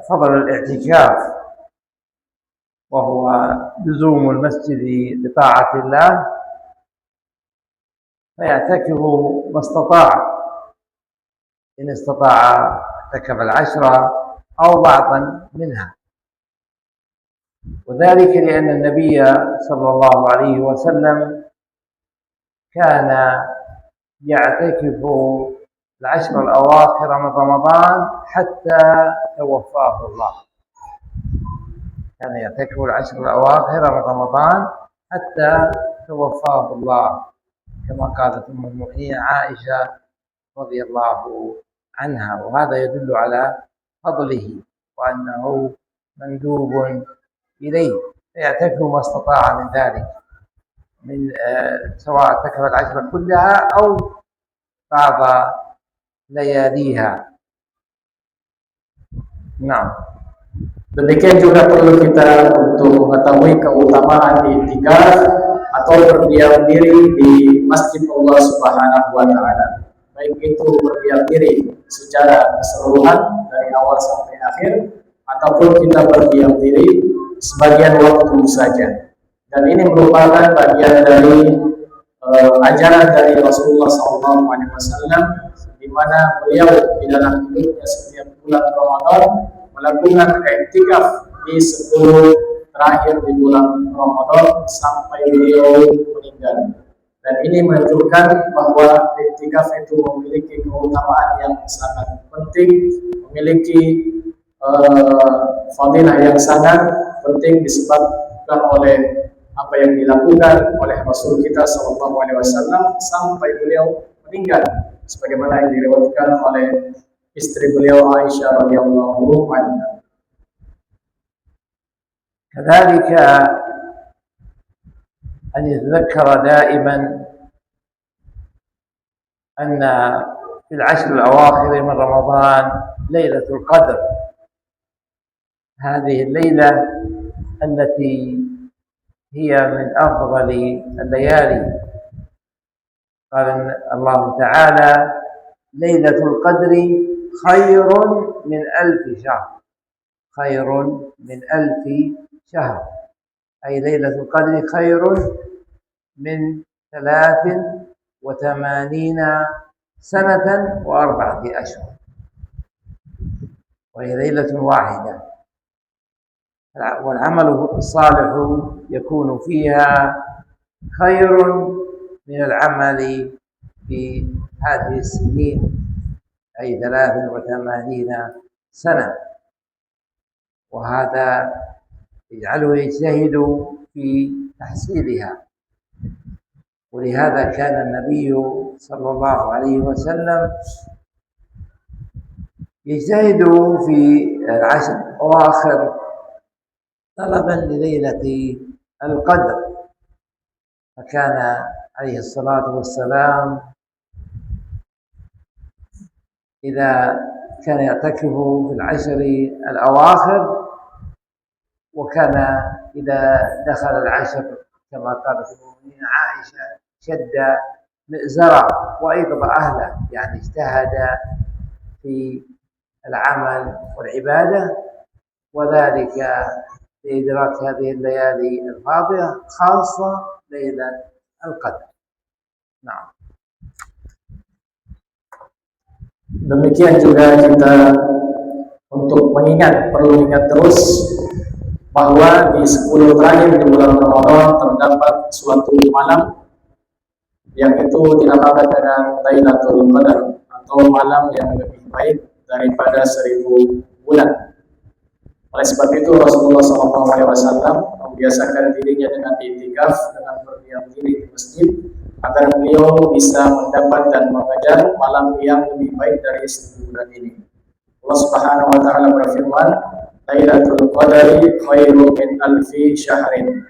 فضل الاعتكاف، وهو لزوم المسجد لطاعة الله، فيعتكف ما استطاع، إن استطاع اعتكف العشرة أو بعضا منها. وذلك لأن النبي صلى الله عليه وسلم كان يعتكف العشر الأواخر من رمضان حتى توفاه الله. كان يعتكف العشر الأواخر من رمضان حتى توفاه الله، كما قالت أم المؤمنين عائشة رضي الله عنها. وهذا يدل على فضله وأنه مندوب إليه، فيعتكف ما استطاع من ذلك، من سواء اعتكف العشر كلها أو بعض لياليها. نعم. Demikian juga perlu kita untuk mengetahui keutamaan iktikaf atau berdiam diri di masjid Allah Subhanahu wa taala. Baik itu berdiam diri secara keseluruhan dari awal sampai akhir, ataupun kita berdiam diri sebagian waktu saja. Dan ini merupakan bagian dari ajaran dari Rasulullah SAW, di mana beliau di dalam hidupnya setiap bulan Ramadan melakukan iktikaf di 10 terakhir di bulan Ramadan sampai beliau meninggal. Dan ini menunjukkan bahwa iktikaf itu memiliki keutamaan yang sangat penting, memiliki fadilah yang sangat penting disebabkan oleh apa yang dilakukan oleh Rasul kita Sallallahu Alaihi Wasallam sampai beliau meninggal, sebagaimana yang diriwayatkan oleh istri beliau Aisyah radhiyallahu anha. كذلك أن يتذكر دائما أن في العشر الأواخر من رمضان ليلة القدر، هذه الليلة التي هي من أفضل الليالي. قال الله تعالى: ليلة القدر خير من 1000 شهر، خير من 1000 شهر، أي ليلة القدر خير من 83 سنة و4 أشهر، وهي ليلة واحدة. والعمل الصالح يكون فيها خير من العمل في هذه السنين، أي 83 سنة، وهذا يجعله يجتهد في تحصيلها. ولهذا كان النبي صلى الله عليه وسلم يجتهد في العشر الأواخر طلبا لليلة القدر، فكان عليه الصلاة والسلام إذا كان يعتكف في العشر الأواخر، وكان إذا دخل العشر كما قالت المؤمنين عائشة شد مئزره وأيقظ أهله، يعني اجتهد في العمل والعبادة، وذلك لإدراك هذه الليالي الفاضلة، خاصة ليلة القدر. نعم. Demikian juga kita untuk perlu ingat terus bahwa di 10 terakhir di bulan Ramadan terdapat suatu malam yang itu dinamakan dengan Lailatul Qadar, atau malam yang lebih baik daripada 1000 bulan. Oleh sebab itu Rasulullah SAW membiasakan dirinya dengan i'tikaf, dengan berdiam diri di masjid, agar beliau bisa mendapat dan mengajar malam yang lebih baik dari 10 bulan ini. Allah Subhanahu wa taala berfirman, "Lailatul Qadari khairum min alfi syahrin."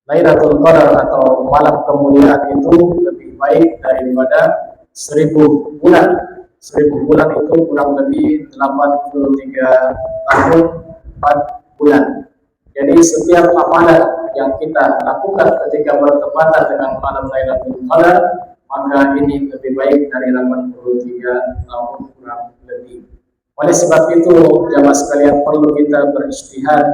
Lailatul Qadar atau malam kemuliaan itu lebih baik daripada 1000 bulan. 1000 bulan itu kurang lebih 83 tahun 4 bulan. Jadi setiap amalan yang kita lakukan ketika bertepatan dengan malam Lailatul Qadar, maka ini lebih baik dari 83 tahun kurang lebih. Oleh sebab itu, jamaah sekalian, perlu kita berijtihad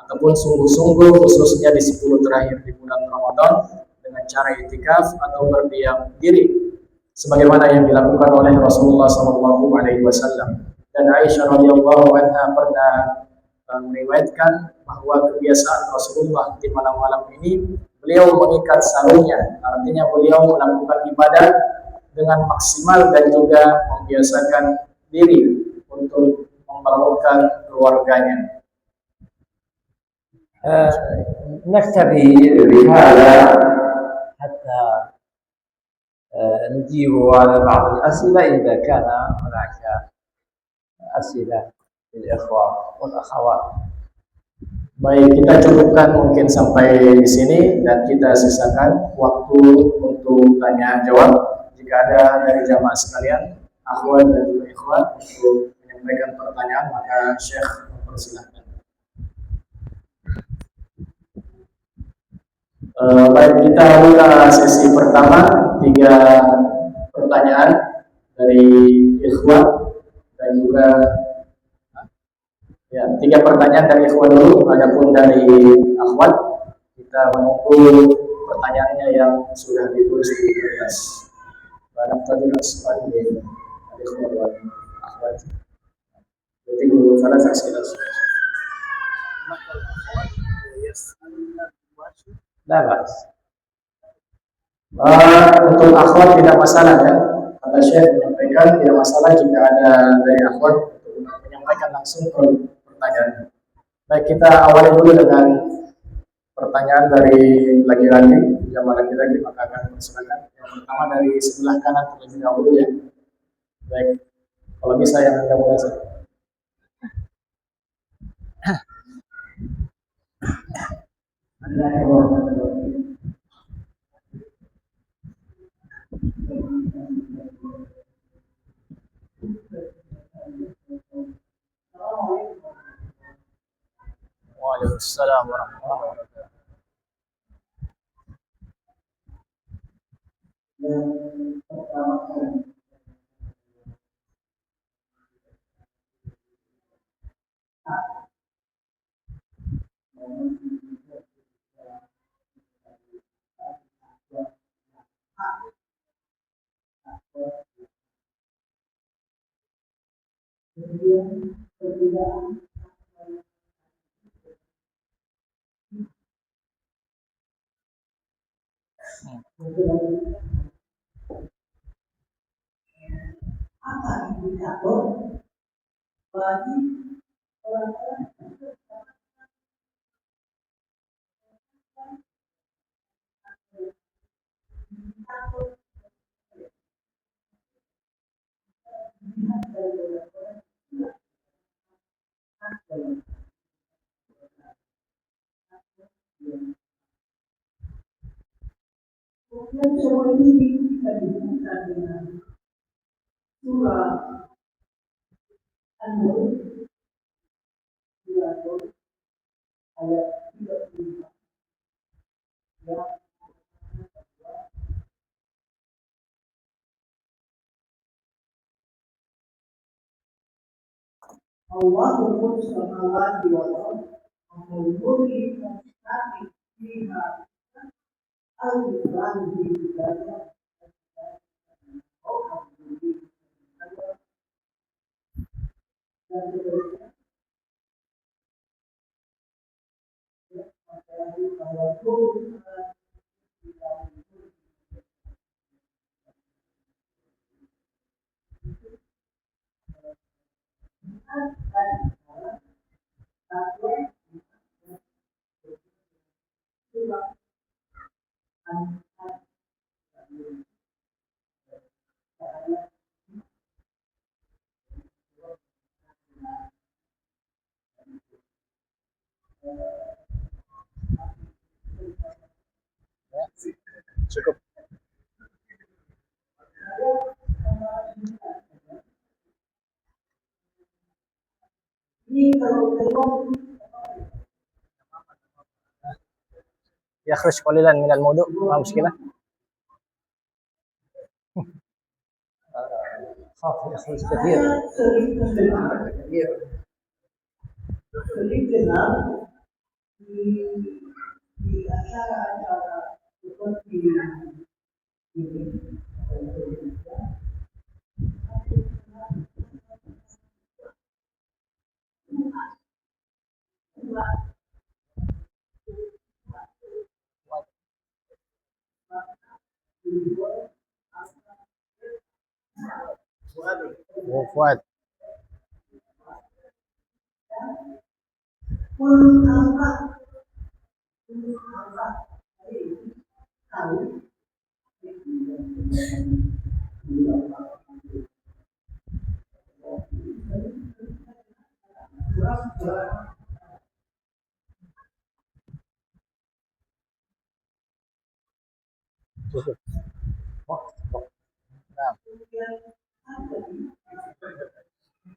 ataupun sungguh-sungguh khususnya di 10 terakhir di bulan Ramadan dengan cara i'tikaf atau berdiam diri sebagaimana yang dilakukan oleh Rasulullah SAW. Dan Aisyah radhiyallahu anha pernah meriwayatkan bahwa kebiasaan Rasulullah di malam-malam ini beliau mengikat sarungnya, artinya beliau melakukan ibadah dengan maksimal dan juga membiasakan diri untuk membangunkan keluarganya. نكتفي بهذا حتى نجيب على بعض الأسئلة إذا كان هناك أسئلة للإخوة والأخوات. Baik, kita cukupkan mungkin sampai di sini dan kita sisakan waktu untuk tanya jawab. Jika ada dari jamaah sekalian, akhwat dan juga ikhwan untuk menyampaikan pertanyaan, maka Syekh mempersilahkan. Baik, kita buka sesi pertama, 3 pertanyaan dari ikhwan dan juga 3 pertanyaan dari ikhwan dulu, adapun dari akhwat kita menunggu pertanyaannya yang sudah ditulis di kertas. Barang tadi soal dari ikhwan dan akhwat. Jadi dulu salah saya Labas. Untuk akhwat tidak masalah ya. Kata Syekh menyampaikan tidak masalah jika ada dari akhwat menyampaikan langsung pertanyaan. Baik, kita awali dulu dengan pertanyaan dari laki-laki, jamaah laki-laki, maka akan persilakan. Yang pertama dari sebelah kanan terlebih dahulu ya. Baik, kalau bisa yang Anda mulai saja. Waalaikumsalam warahmatullahi wabarakatuh. Apa indikator bagi orang-orang kemudian semua ini bisa dihubungkan dengan surah An-Nur ayat 35 yang Allahumma samawati wal ardh al-mulki al-sati fiha al-Quran di dalamnya dan seterusnya bahwa cukup. Ini kalau tengok يخرج قليلا من الموضوع ما مشكلة. خاف يخرج كثير. sering dengar di acara-acara seperti ini. Fuad. Mengangkat tahu Cukup. نعم.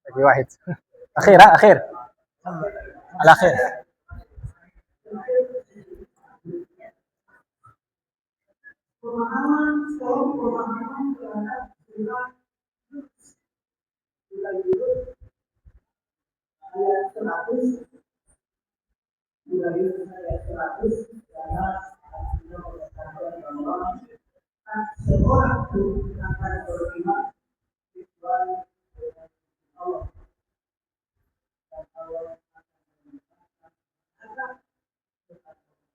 باقي واحد. أخير أخير. الأخير. pemahaman terhadap surat Yunus ayat 100 ayat 100 karena artinya mengatakan bahwa seorang itu akan beriman kecuali dengan Allah dan Allah akan mengatakan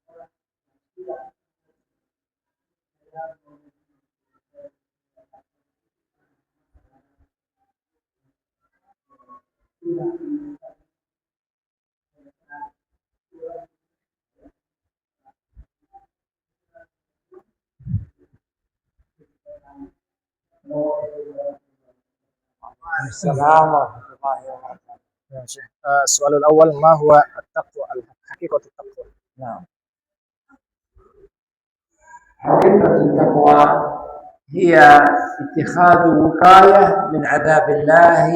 orang tidak السلام ورحمة الله وبركاته. يا شيخ. السؤال الأول ما هو التقوى حقيقة التقوى؟ نعم. حقيقة التقوى هي اتخاذ وقاية من عذاب الله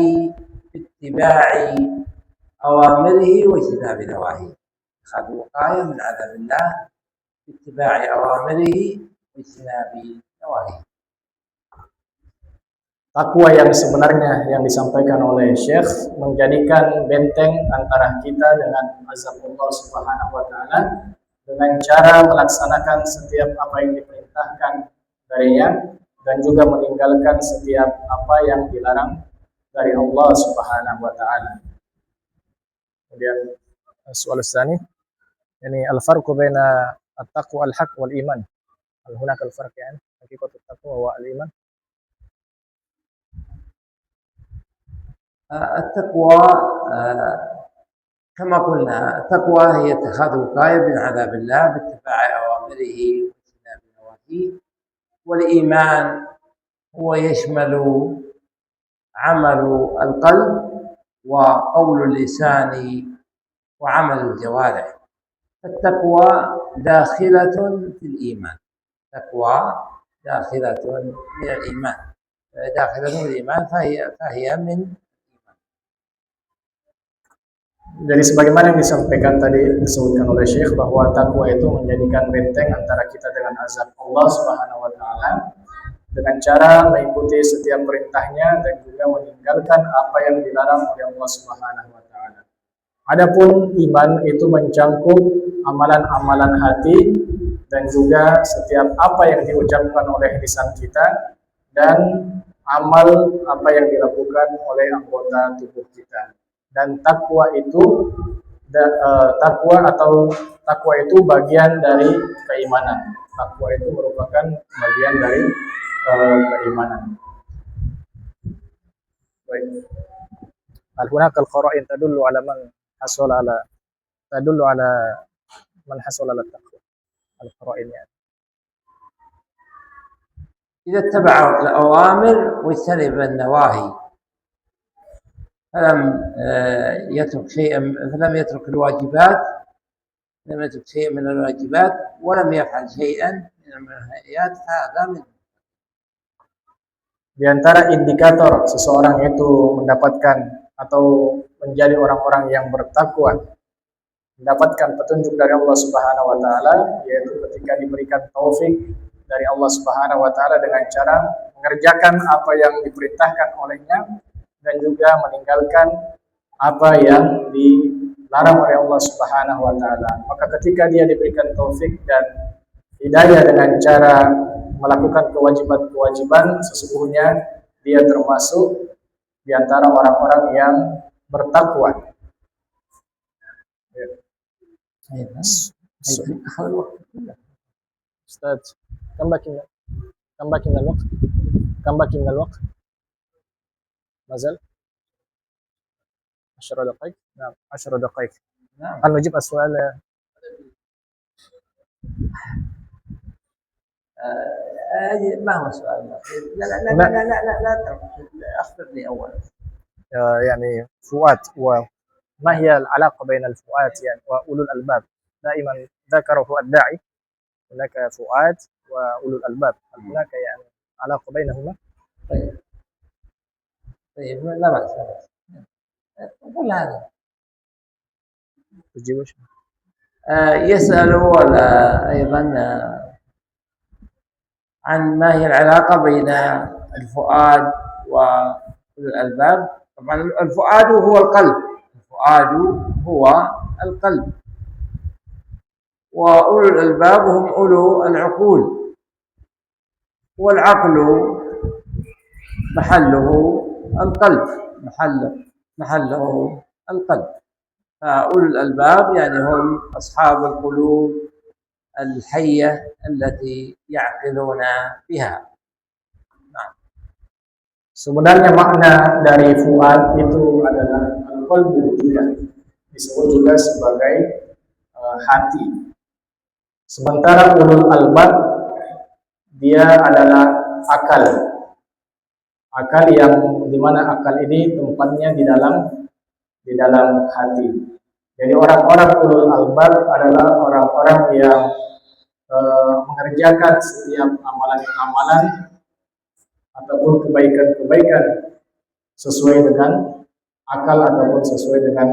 باتباع أوامره واجتناب نواهيه. اتخاذ وقاية من عذاب الله باتباع أوامره واجتناب نواهيه. Takwa yang sebenarnya yang disampaikan oleh Syekh menjadikan benteng antara kita dengan azab Allah Subhanahu wa taala dengan cara melaksanakan setiap apa yang diperintahkan darinya dan juga meninggalkan setiap apa yang dilarang dari Allah Subhanahu wa taala. Kemudian soal tsani yani al-farqu baina at-taqwa al-haq wal iman. Hal hunaka al-farq yani haqiqatu at-taqwa wa al-iman? التقوى كما قلنا التقوى هي اتخاذ وقاية من عذاب الله باتباع أوامره واجتناب نواهيه. والإيمان هو يشمل عمل القلب وقول اللسان وعمل الجوارح. التقوى داخلة في الإيمان. التقوى داخلة من الإيمان. داخلة من الإيمان فهي من. Jadi sebagaimana yang disampaikan tadi disebutkan oleh Syekh bahwa takwa itu menjadikan benteng antara kita dengan azab Allah Subhanahu wa taala dengan cara mengikuti setiap perintahnya dan juga meninggalkan apa yang dilarang oleh Allah Subhanahu wa taala. Adapun iman itu mencangkup amalan-amalan hati dan juga setiap apa yang diucapkan oleh lisan kita dan amal apa yang dilakukan oleh anggota tubuh kita. Dan takwa itu takwa itu bagian dari keimanan. Takwa itu merupakan bagian dari keimanan. Baik. Hal hunaka al-qara'in tadullu ala man hasala ala taqwa. Al-qara'in yani. إذا اتبع الأوامر واجتنب النواهي فلم يترك الواجبات، لم يترك شيئا من الواجبات ولم يفعل شيئا من من الهيئات هذا من Di antara indikator seseorang itu mendapatkan atau menjadi orang-orang yang bertakwa, mendapatkan petunjuk dari Allah Subhanahu wa taala, yaitu ketika diberikan taufik dari Allah Subhanahu wa taala dengan cara mengerjakan apa yang diperintahkan olehnya dan juga meninggalkan apa yang dilarang oleh Allah Subhanahu wa taala. Maka ketika dia diberikan taufik dan hidayah dengan cara melakukan kewajiban-kewajiban, sesungguhnya dia termasuk di antara orang-orang yang bertakwa. Ustaz, كم باقي من الوقت؟ ما زال 10 دقائق. نعم 10 دقائق. نعم. هل نجيب السؤال؟ ما هو السؤال الأخير؟ لا أخبرني أولا. يعني فؤاد، وما هي العلاقة بين الفؤاد يعني وأولو الألباب؟ دائما ذكره الداعي هناك فؤاد وأولو الألباب، هل هناك يعني علاقة بينهما؟ طيب لا بأس. قل هذا. تجيبه؟ يسأل أيضا عن ما هي العلاقة بين الفؤاد والألباب. طبعا الفؤاد هو القلب، الفؤاد هو القلب، وأولو الألباب هم أولو العقول، والعقل محله القلب، محله القلب. فأولو الألباب يعني هم أصحاب القلوب الحية التي يعقلون بها. Nah. Sebenarnya makna dari fuad itu adalah al-qalbu juga, disebut juga sebagai hati. Sementara ulul albab dia adalah akal. Akal yang dimana akal ini tempatnya di dalam hati. Jadi orang-orang ulul albab adalah orang-orang yang mengerjakan setiap amalan-amalan ataupun kebaikan-kebaikan sesuai dengan akal ataupun sesuai dengan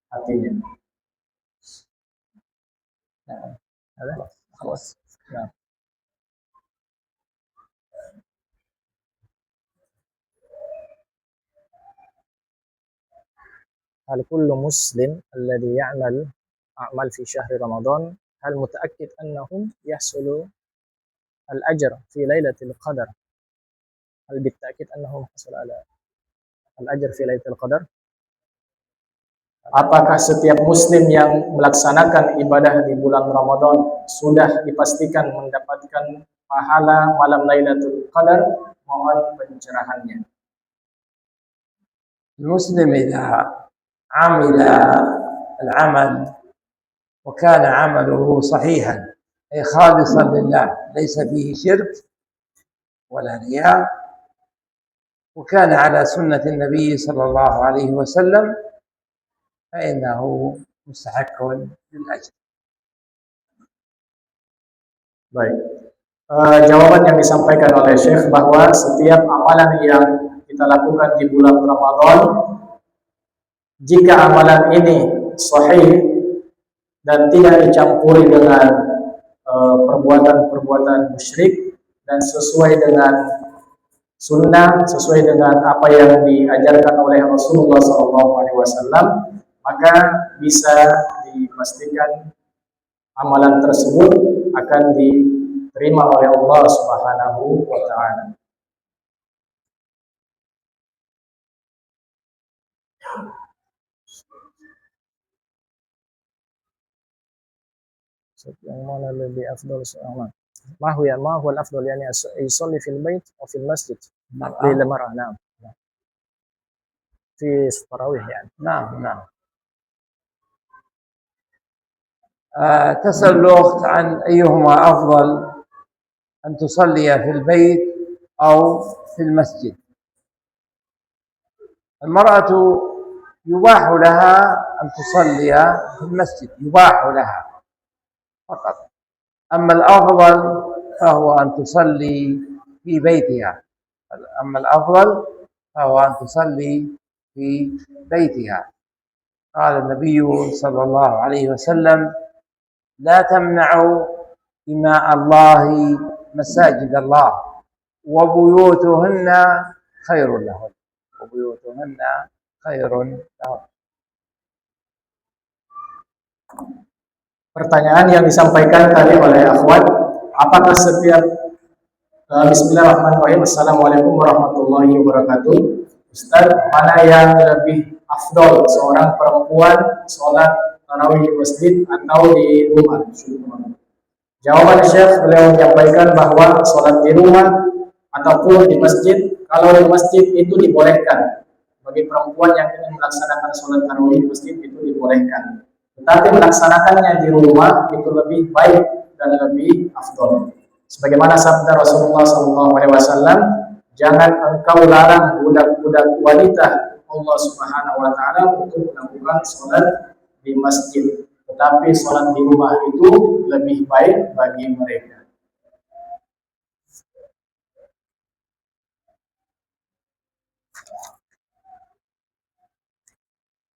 hatinya. خلاص. Nah. هل كل مسلم الذي يعمل أعمال في شهر رمضان هل متأكد أنهم يحصلوا الأجر في ليلة القدر؟ هل بالتأكيد أنهم حصل على الأجر في ليلة القدر؟ Apakah setiap muslim yang melaksanakan ibadah di bulan Ramadan sudah dipastikan mendapatkan pahala malam Lailatul Qadar? Mohon pencerahannya. المسلم إذا عمل العمل وكان عمله صحيحا أي خالصا لله ليس فيه شرك ولا رياء وكان على سنة النبي صلى الله عليه وسلم فإنه مستحق للأجر. Baik. Jawaban yang disampaikan oleh Syekh bahwa setiap amalan yang kita lakukan di bulan Ramadan, jika amalan ini sahih dan tidak dicampuri dengan perbuatan-perbuatan musyrik dan sesuai dengan sunnah, sesuai dengan apa yang diajarkan oleh Rasulullah SAW, maka bisa dipastikan amalan tersebut akan diterima oleh Allah Subhanahu wa taala. Yang mana lebih afdal seorang? ما هو الأفضل يعني يصلي في البيت أو في المسجد للمرأة؟ نعم في التراويح يعني. نعم. تسأل الأخت عن أيهما أفضل أن تصلي في البيت أو في المسجد. المرأة يباح لها أن تصلي في المسجد، يباح لها فقط. أما الأفضل فهو أن تصلي في بيتها. أما الأفضل فهو أن تصلي في بيتها. قال النبي صلى الله عليه وسلم: لا تمنعوا إماء الله مساجد الله وبيوتهن خير لهن. وبيوتهن خير لهن. Pertanyaan yang disampaikan tadi oleh akhwat, apakah setiap Bismillahirrahmanirrahim. Assalamualaikum warahmatullahi wabarakatuh. Ustaz, mana yang lebih afdol, seorang perempuan sholat tarawih di masjid atau di rumah? Jawaban Syekh, beliau menyampaikan bahwa sholat di rumah ataupun di masjid, kalau di masjid itu dibolehkan. Bagi perempuan yang ingin melaksanakan sholat tarawih di masjid itu dibolehkan. Tetapi melaksanakannya di rumah itu lebih baik dan lebih afdol. Sebagaimana sabda Rasulullah SAW, jangan engkau larang budak-budak wanita Allah Subhanahu Wa Taala untuk melakukan sholat di masjid, tetapi sholat di rumah itu lebih baik bagi mereka.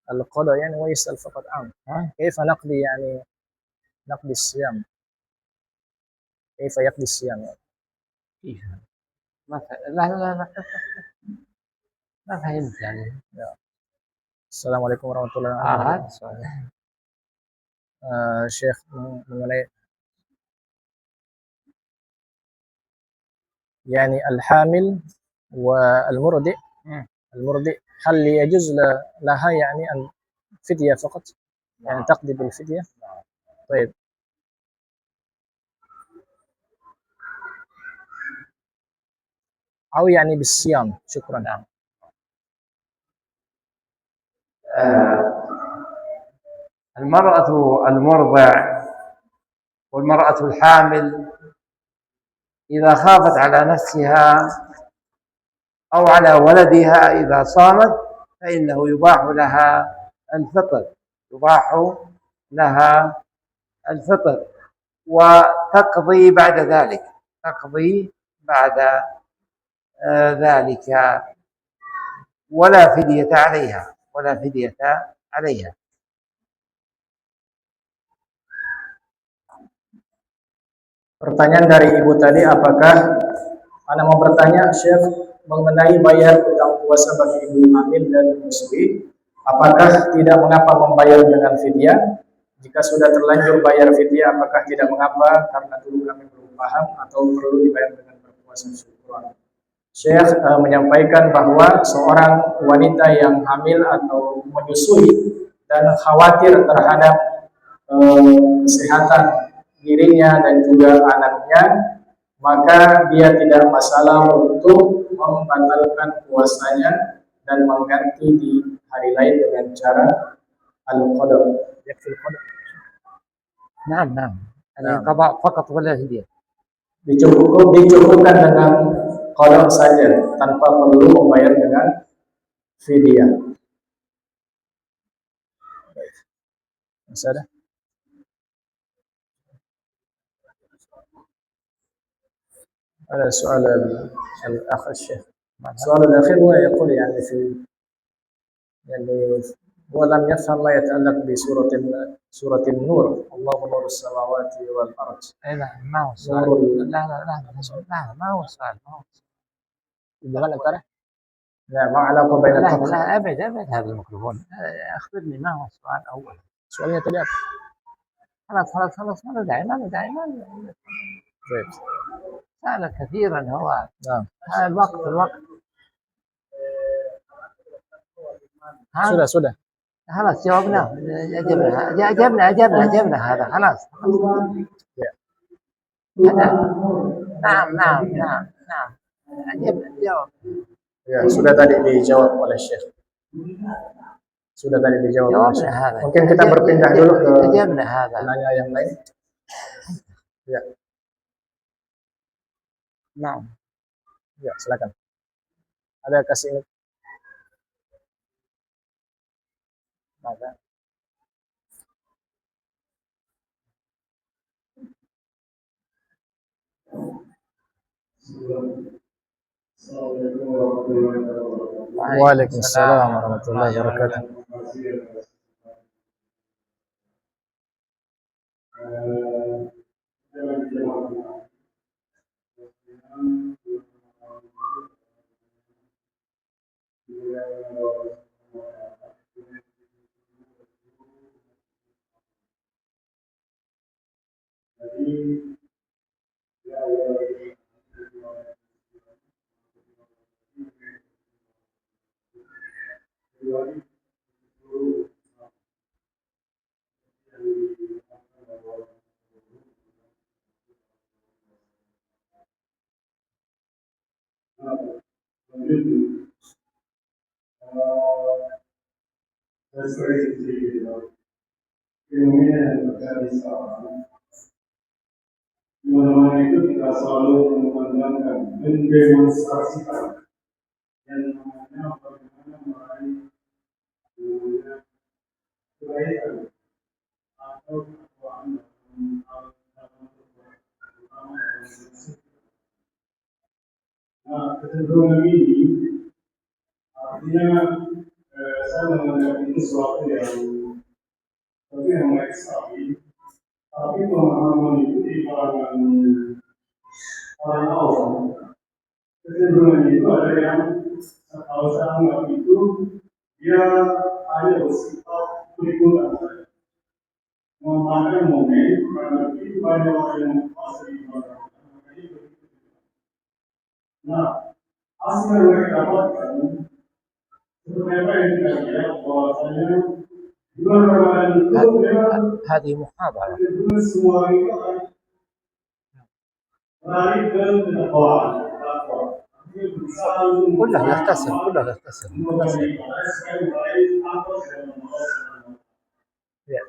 القضاء يعني ويسأل فقط عام كيف نقضي يعني نقضي الصيام كيف يقضي الصيام يعني كيف؟ لا لا لا ما فهمت يعني. Assalamualaikum warahmatullahi هذا wabarakatuh. السؤال. Syekh mengenai يعني الحامل والمرضع المرضع هل يجوز لها يعني أن فدية فقط يعني تقضي بالفدية؟ طيب أو يعني بالصيام. شكرا. نعم. المرأة المرضع والمرأة الحامل إذا خافت على نفسها أو على ولدها إذا صامت فإنه يباح لها الفطر، يباح لها الفطر وتقضي بعد ذلك، تقضي بعد ذلك ولا فدية عليها، ولا فدية عليها. Pertanyaan dari ibu tadi, apakah Anda mau bertanya, Syekh, mengenai bayar utang puasa bagi ibu hamil dan menyusui, apakah tidak mengapa membayar dengan fidyah? Jika sudah terlanjur bayar fidyah, apakah tidak mengapa karena dulu kami belum paham, atau perlu dibayar dengan berpuasa syukuran? Syekh menyampaikan bahwa seorang wanita yang hamil atau menyusui dan khawatir terhadap kesehatan dirinya dan juga anaknya, maka dia tidak masalah untuk membatalkan puasanya dan mengganti di hari lain dengan cara al-qada. نعم نعم القضاء فقط ولا هدية. Dicukupkan dengan qada saja tanpa perlu membayar dengan fidyah. مسألة هذا سؤال الأخ الشيخ. السؤال الأخير هو يقول يعني يعني هو لم يفهم ما يتعلق سورة النور، الله نور السماوات والأرض. لا ما هو السؤال. لا لا لا لا ما هو السؤال. Dengan antara لا ما علاقة بين لا الطبخ. لا أبد هذا الميكروفون. أخبرني ما هو السؤال أول. soalnya tadi apa? خلاص ما له داعي Baik. سأل كثيرا هو. Nah, الوقت sudah. خلاص جاوبنا أجبنا هذا خلاص. نعم أجبنا جاوب. Ya, sudah tadi dijawab oleh Syekh. Sudah tadi dijawab oleh Syekh. هذا. Mungkin kita berpindah dulu ke أجبنا هذا. penanya yang lain. Ya. نعم. Ya, silakan. Ada kasih ماذا؟ Waalaikumsalam warahmatullahi wabarakatuh. Di mana itu kita selalu mengembangkan, mendemonstrasikan yang namanya bagaimana meraih kebaikan atau kekuatan dalam perbuatan, terutama dalam sisi. Nah, kecenderungan ini artinya saya menganggap itu sesuatu yang baik sekali. Tapi pemahaman itu di kalangan orang awam, kecenderungan itu ada yang kalau saya anggap itu dia hanya bersifat kurikulum saja, memakai momen karena itu banyak orang yang pasti di belakang. Nah, hasil yang mereka dapatkan seperti apa yang kita lihat bahwasanya bulan Ramadan itu memang هذه محاضرة. semua itu akan beralih ke ketakwaan. كلها يغتسل كلها يغتسل. Ya.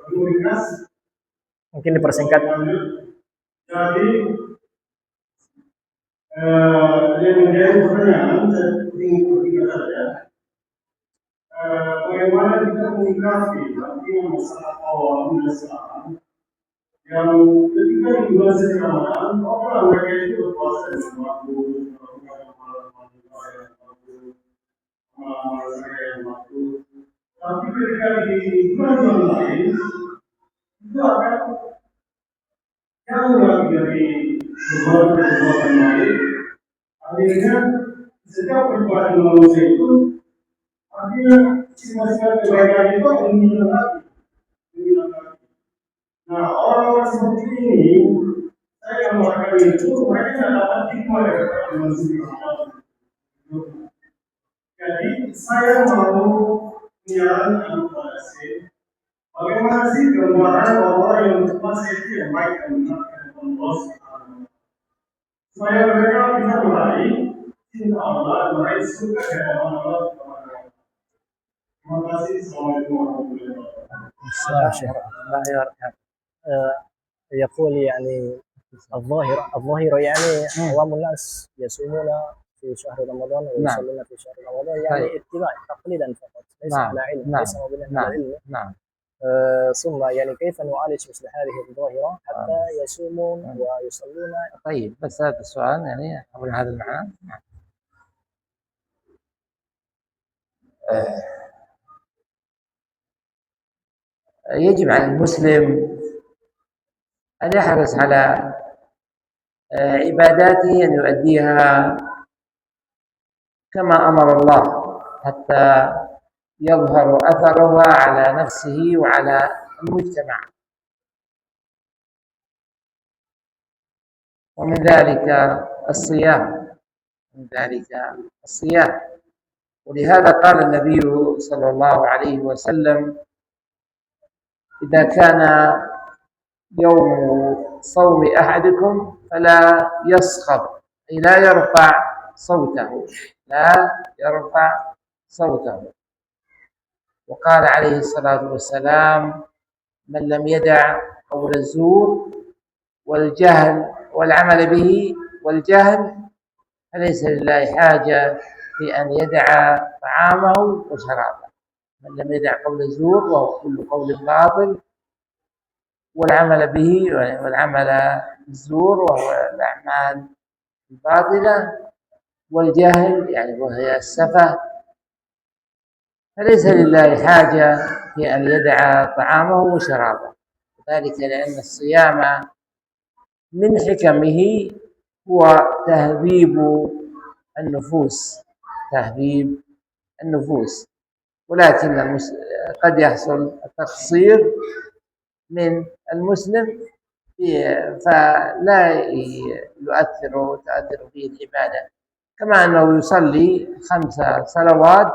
Mungkin dipersingkat. Jadi yang menjadi pertanyaan saya ingin bertanya saja, bagaimana kita menyikapi artinya masalah awal masalah yang ketika di bulan suci Ramadan, orang mereka itu berpuasa dengan waktu, tapi ketika di bulan lain itu akan jauh lagi dari perbuatan baik. Akhirnya setiap perbuatan manusia itu artinya sifat-sifat kebaikan itu akan menghilangkan lagi. Nah, orang-orang seperti ini, saya mengatakan itu mereka tidak dapat hikmah dari manusia. Jadi saya mau menyarankan kepada saya, bagaimana sih gambaran orang yang berpuasa itu yang baik dan benar kepada Allah Subhanahu. Supaya mereka bisa meraih cinta Allah, meraih surga dari Allah Subhanahu. Terima kasih. Assalamualaikum warahmatullahi wabarakatuh. يقول يعني الظاهرة يعني عوام الناس يصومون في شهر رمضان ويصلون في شهر رمضان يعني اتباع تقليدا فقط ليس على علم ليس مبنيا على علم. ثم يعني كيف نعالج مثل هذه الظاهرة حتى يصومون ويصلون. طيب بس هذا السؤال يعني حول هذا المعنى. يجب على المسلم أن يحرص على عباداته أن يؤديها كما أمر الله حتى يظهر أثرها على نفسه وعلى المجتمع. ومن ذلك الصيام. ولهذا قال النبي صلى الله عليه وسلم: إذا كان يوم صوم أحدكم فلا يصخب، أي لا يرفع صوته. وقال عليه الصلاة والسلام: من لم يدع قول الزور والعمل به والجهل فليس لله حاجة في أن يدع طعامه وشرابه. من لم يدع قول الزور وهو كل قول باطل، والعمل به والعمل بالزور وهو الأعمال الباطلة والجهل يعني وهي السفة، فليس لله حاجة في أن يدع طعامه وشرابه، ذلك لأن الصيام من حكمه هو تهذيب النفوس، ولكن قد يحصل تقصير من المسلم فلا تؤثر فيه العبادة، كما أنه يصلي 5 صلوات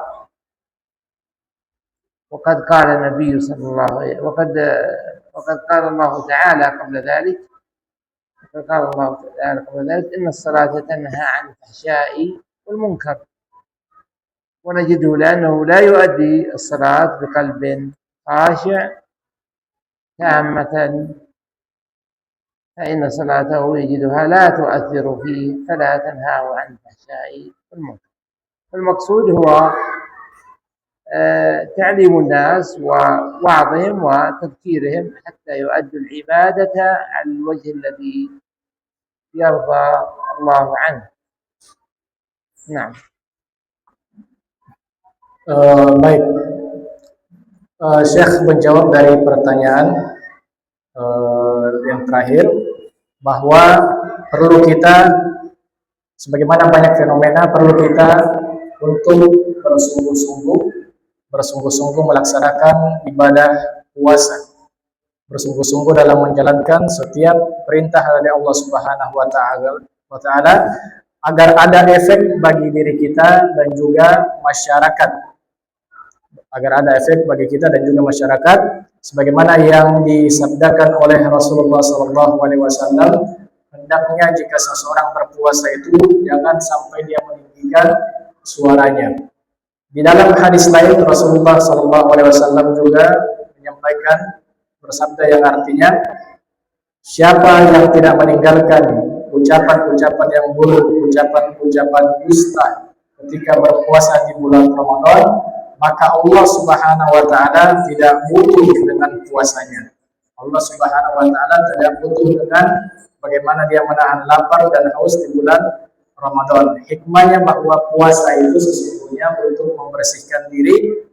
وقد قال النبي صلى الله عليه وقد قال الله تعالى قبل ذلك إن الصلاة تنهى عن الفحشاء والمنكر، ونجده لأنه لا يؤدي الصلاة بقلب خاشع تامة فإن صلاته يجدها لا تؤثر فيه فلا تنهاه عن الفحشاء والمنكر. المقصود هو تعليم الناس ووعظهم وتذكيرهم حتى يؤدوا العبادة على الوجه الذي يرضى الله عنه. نعم. Baik, Syekh menjawab dari pertanyaan yang terakhir bahwa perlu kita, sebagaimana banyak fenomena, perlu kita untuk bersungguh-sungguh melaksanakan ibadah puasa, bersungguh-sungguh dalam menjalankan setiap perintah dari Allah Subhanahu wa taala agar ada efek bagi diri kita dan juga masyarakat. Sebagaimana yang disabdakan oleh Rasulullah SAW, hendaknya jika seseorang berpuasa itu jangan sampai dia meninggikan suaranya. Di dalam hadis lain Rasulullah SAW juga menyampaikan bersabda yang artinya, siapa yang tidak meninggalkan ucapan-ucapan yang buruk, ucapan-ucapan dusta ketika berpuasa di bulan Ramadan, maka Allah Subhanahu wa taala tidak butuh dengan puasanya. Allah Subhanahu wa taala tidak butuh dengan bagaimana dia menahan lapar dan haus di bulan Ramadan. Hikmahnya bahwa puasa itu sesungguhnya untuk membersihkan diri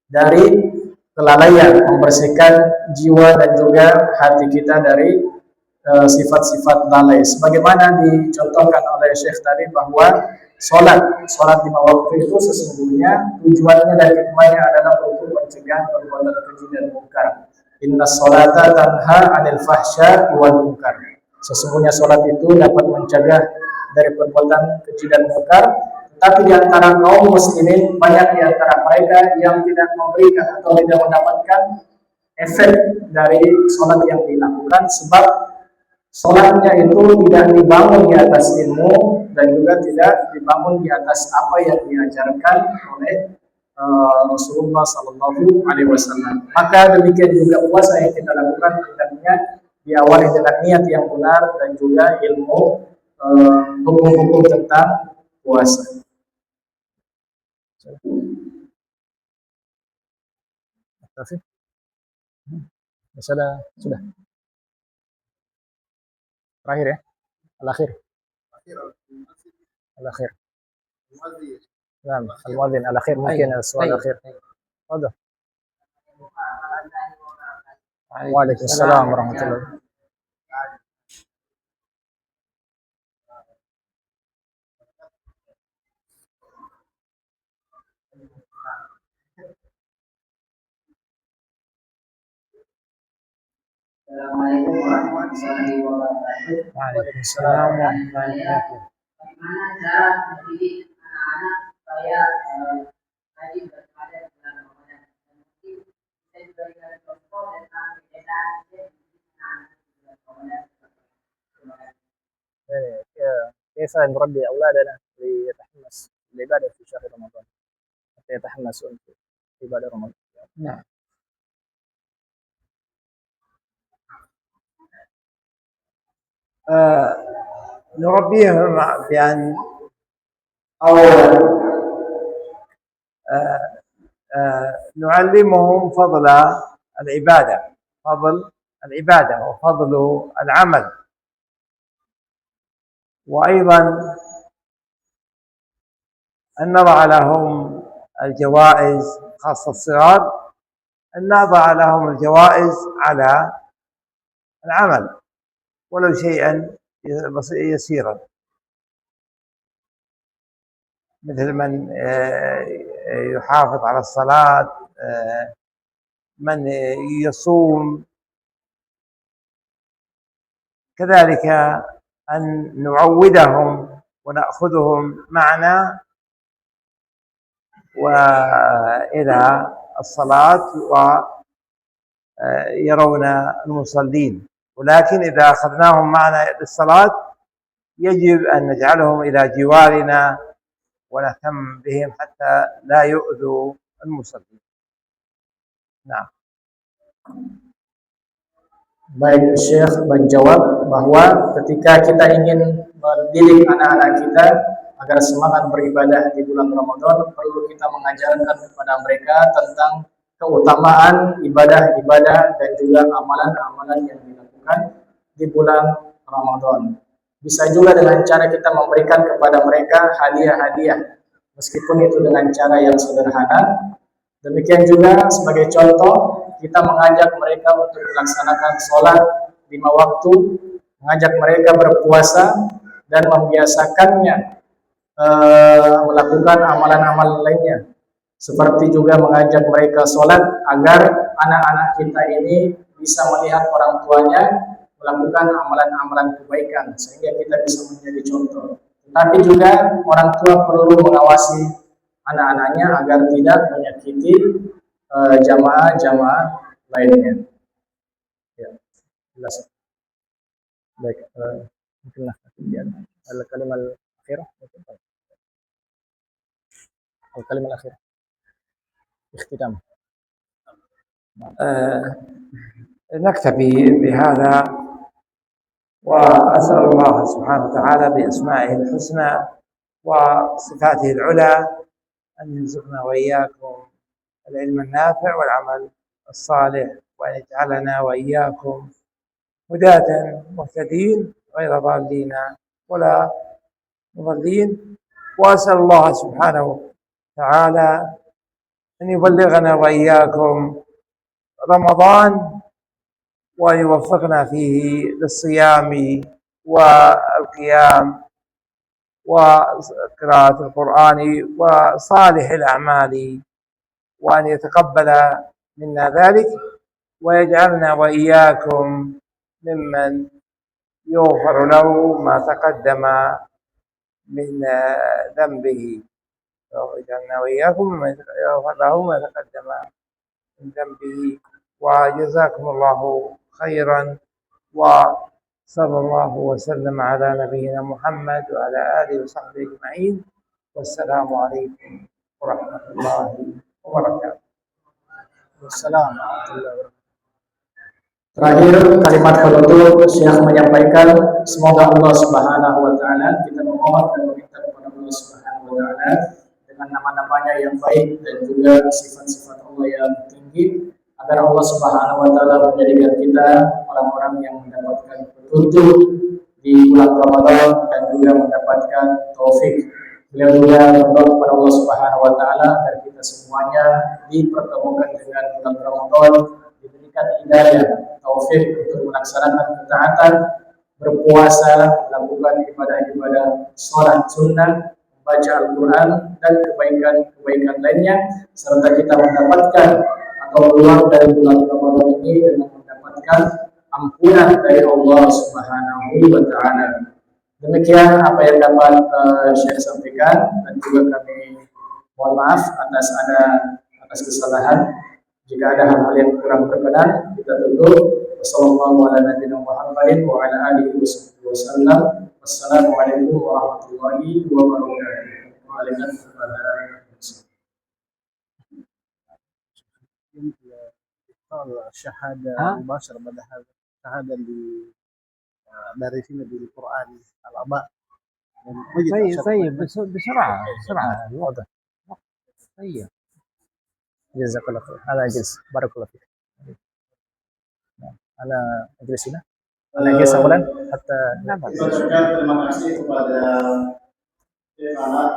dari kelalaian, membersihkan jiwa dan juga hati kita dari sifat-sifat lalai. Sebagaimana dicontohkan oleh Syekh tadi bahwa Sholat 5 waktu itu sesungguhnya tujuannya dan hikmahnya adalah untuk mencegah perbuatan keji dan munkar. Inna sholata tanha 'anil fahsya wal munkar. Sesungguhnya sholat itu dapat mencegah dari perbuatan keji dan munkar. Tetapi di antara kaum muslimin banyak di antara mereka yang tidak memberikan atau tidak mendapatkan efek dari sholat yang dilakukan sebab sholatnya itu tidak dibangun di atas ilmu dan juga tidak dibangun di atas apa yang diajarkan oleh Rasulullah SAW. Maka demikian juga puasa yang kita lakukan hendaknya diawali dengan niat yang benar dan juga ilmu hukum-hukum tentang puasa. Sudah. Terakhir ya, al-akhir. Naam, al-muadzin al-akhir mungkin soal akhir. Ada. Waalaikumsalam warahmatullahi. Assalamualaikum warahmatullahi wabarakatuh. Waalaikumsalam warahmatullahi wabarakatuh. Bagaimana cara mendidik anak-anak supaya rajin beribadah di bulan Ramadan? Dan mungkin bisa diberikan contoh tentang kegiatan anak-anak di bulan Ramadan. Terima kasih. كيف نربي أولادنا ليتحمس العبادة في شهر رمضان حتى يتحمسوا في عبادة رمضان. نعم. نربيهم بأن أولا نعلمهم فضل العبادة وفضل العمل، وأيضا أن نضع لهم الجوائز، خاصة الصغار، أن نضع لهم الجوائز على العمل ولو شيئا يسيرا، مثل من يحافظ على الصلاة، من يصوم. كذلك أن نعودهم ونأخذهم معنا وإلى الصلاة ويرون المصلين، ولكن إذا أخذناهم معنا للصلاة يجب أن نجعلهم إلى جوارنا ونهتم بهم حتى لا يؤذوا المصلين. Nah. Baik, Syekh menjawab bahwa ketika kita ingin mendidik anak-anak kita agar semangat beribadah di bulan Ramadan, perlu kita mengajarkan kepada mereka tentang keutamaan ibadah-ibadah dan juga amalan-amalan yang dilakukan di bulan Ramadan. Bisa juga dengan cara kita memberikan kepada mereka hadiah-hadiah, meskipun itu dengan cara yang sederhana. Demikian juga sebagai contoh, kita mengajak mereka untuk melaksanakan sholat 5 waktu, mengajak mereka berpuasa, dan membiasakannya melakukan amalan-amalan lainnya. Seperti juga mengajak mereka sholat agar anak-anak kita ini bisa melihat orang tuanya melakukan amalan-amalan kebaikan, sehingga kita bisa menjadi contoh. Tetapi juga orang tua perlu mengawasi anak-anaknya agar tidak menyakiti jamaah-jamaah lainnya. Ya, jelas. Baik, mungkinlah al-kalimah al-akhirah. Al-kalimah al-akhirah. Ikhtitam. نكتفي بهذا، وأسأل الله سبحانه وتعالى بأسمائه الحسنى وصفاته العلى أن يرزقنا وإياكم العلم النافع والعمل الصالح، وأن يجعلنا وإياكم هداة مهتدين غير ضالين ولا مضلين. وأسأل الله سبحانه وتعالى أن يبلغنا وإياكم رمضان وأن يوفقنا فيه للصيام والقيام وقراءة القرآن وصالح الأعمال، وأن يتقبل منا ذلك ويجعلنا وإياكم ممن يغفر له ما تقدم من ذنبه، ويجعلنا وإياكم ممن يغفر له ما تقدم من ذنبه. وجزاكم الله خيرا، وصلى الله وسلم على نبينا محمد وعلى آله وصحبه أجمعين، والسلام عليكم ورحمة الله وبركاته. Wassalamualaikum warahmatullahi wabarakatuh. Terakhir, kalimat penutup Syekh menyampaikan, semoga Allah Subhanahu wa taala, kita memohon dan meminta kepada Allah Subhanahu wa taala dengan nama-namanya yang baik dan juga sifat-sifat Allah yang tinggi, agar Allah Subhanahu wa taala menjadikan kita orang-orang yang mendapatkan petunjuk di bulan Ramadan dan juga mendapatkan taufik. Beliau juga berdoa kepada Allah Subhanahu wa taala agar kita semuanya dipertemukan dengan bulan Ramadan, diberikan hidayah, taufik untuk melaksanakan ketaatan, berpuasa, melakukan ibadah-ibadah sholat sunnah, membaca Al-Quran, dan kebaikan-kebaikan lainnya, serta kita mendapatkan atau keluar dari bulan Ramadan ini dengan mendapatkan ampunan dari Allah Subhanahu wa taala. Demikian apa yang dapat saya sampaikan, dan juga kami mohon maaf atas kesalahan. Jika ada hal-hal yang kurang berkenan, kita tutup. Wassalamualaikum warahmatullahi wabarakatuh. الشهادة مباشرة بعد هذا الشهادة اللي دارسين بالقرآن الآباء. طيب بسرعة واضح. طيب جزاك الله خير. أنا أجلس، بارك الله فيك. أنا أجلس هنا. lagi sebulan hatta Ucapkan terima kasih kepada Syekh Ahmad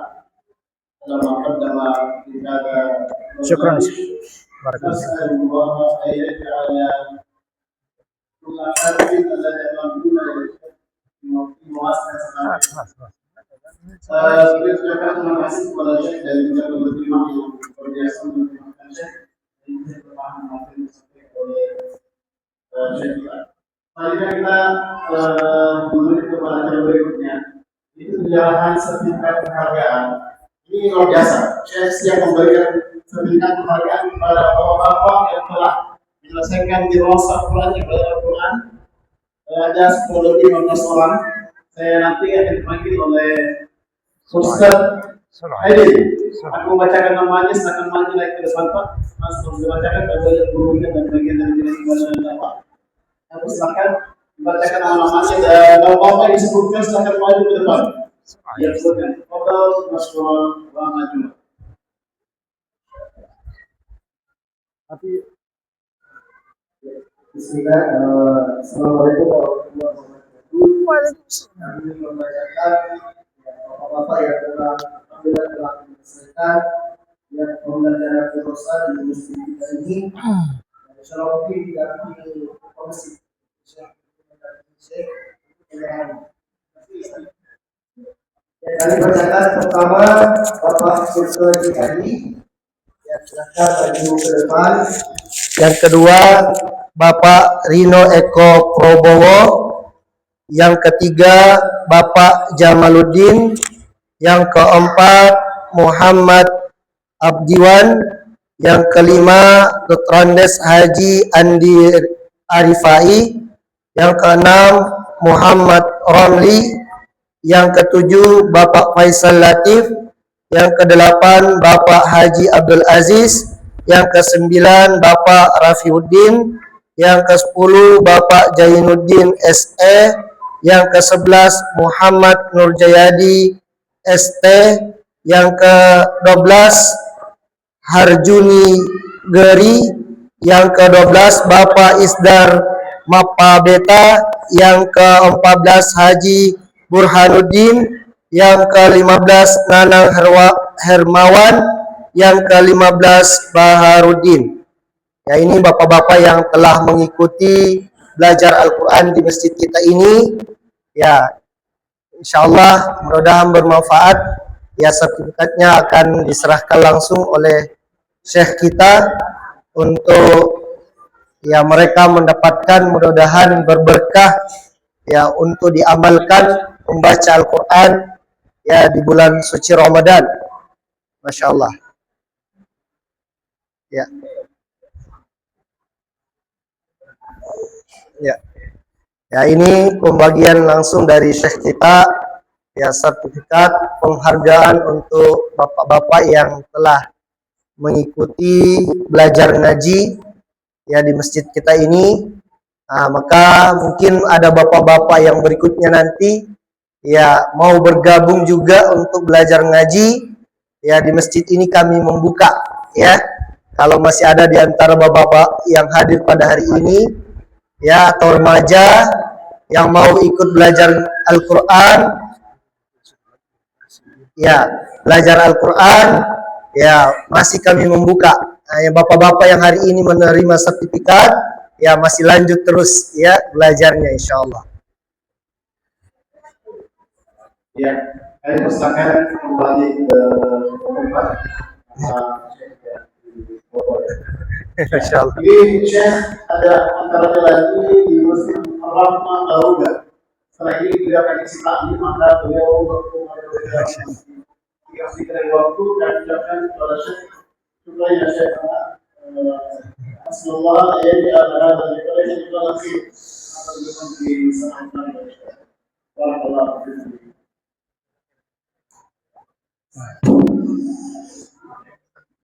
dalam maqaddama ibadah. syukran barakallahu نسأل الله أن يجعل كل حرف الذي يقولون في مؤسسة. Kita ucapkan terima kasih kepada Syekh dan juga penerima yang berbiasa menterjemahkan Syekh ini berpaham materi disampaikan oleh Syekh kita. Selanjutnya kita menuju kepada yang berikutnya. Itu penyerahan sertifikat penghargaan. Ini luar biasa. Syekh siap memberikan sertifikat penghargaan kepada bapak-bapak yang telah menyelesaikan dirasah Quran yang belajar Al-Quran. Ada 10 lebih 15 orang. Saya nanti akan dipanggil oleh Ustaz Aidil. Aku membacakan namanya, silakan maju naik ke depan Pak. Mas membacakan bagian gurunya dan bagian dari bahasa Pak. Aku silakan membacakan namanya dan bapak yang disebutkan silakan maju ke depan. Ya sebutkan. Foto Mas maju. Bismillah. Assalamualaikum warahmatullahi wabarakatuh. Waalaikumsalam. Kami membacakan bapak-bapak yang telah menyelesaikan yang pembelajaran filosofi di masjid kita ini. Insyaallah didampingi komisi Kami bacakan pertama Bapak Sultan Kadi. Ya, silakan maju ke depan. Yang kedua Bapak Rino Eko Probowo. Yang ketiga Bapak Jamaluddin. Yang keempat Muhammad Abdiwan. Yang kelima Dr. Andes Haji Andi Arifai. Yang keenam Muhammad Romli. Yang ketujuh Bapak Faisal Latif. Yang kedelapan Bapak Haji Abdul Aziz. Yang kesembilan Bapak Rafiuddin. Yang ke-10 Bapak Jainuddin SE. Yang ke-11 Muhammad Nurjayadi ST. Yang ke-12 Harjuni Geri. Yang ke-12 Bapak Isdar Mapa Beta. Yang ke-14 Haji Burhanuddin. Yang ke-15 Nanang Hermawan. Yang ke-15 Baharuddin. Ya, ini bapak-bapak yang telah mengikuti belajar Al-Quran di masjid kita ini. Ya, insyaallah mudah-mudahan bermanfaat. Ya, sertifikatnya akan diserahkan langsung oleh Syekh kita untuk ya mereka mendapatkan mudah-mudahan berberkah ya untuk diamalkan membaca Al-Quran ya di bulan suci Ramadan. Masya Allah. Ya. Ya. Ya, ini pembagian langsung dari Syekh kita ya sertifikat penghargaan untuk bapak-bapak yang telah mengikuti belajar ngaji ya di masjid kita ini. Nah, maka mungkin ada bapak-bapak yang berikutnya nanti ya mau bergabung juga untuk belajar ngaji ya di masjid ini kami membuka ya. Kalau masih ada di antara bapak-bapak yang hadir pada hari ini ya atau remaja yang mau ikut belajar Al-Quran ya belajar Al-Quran ya masih kami membuka. Nah, yang bapak-bapak yang hari ini menerima sertifikat ya masih lanjut terus ya belajarnya insyaallah. Ya, saya persilakan kembali ke tempat. Insyaallah. Ini Syekh ada antara lagi di Masjid Ar-Rahmah Baruga. Setelah ini tidak akan isi taklim maka beliau dikasih dari waktu dan ucapkan kepada Syekh juga ya Syekh Bismillah ya di antara dari kalian juga langsung akan di sana. Barakallahu fiikum.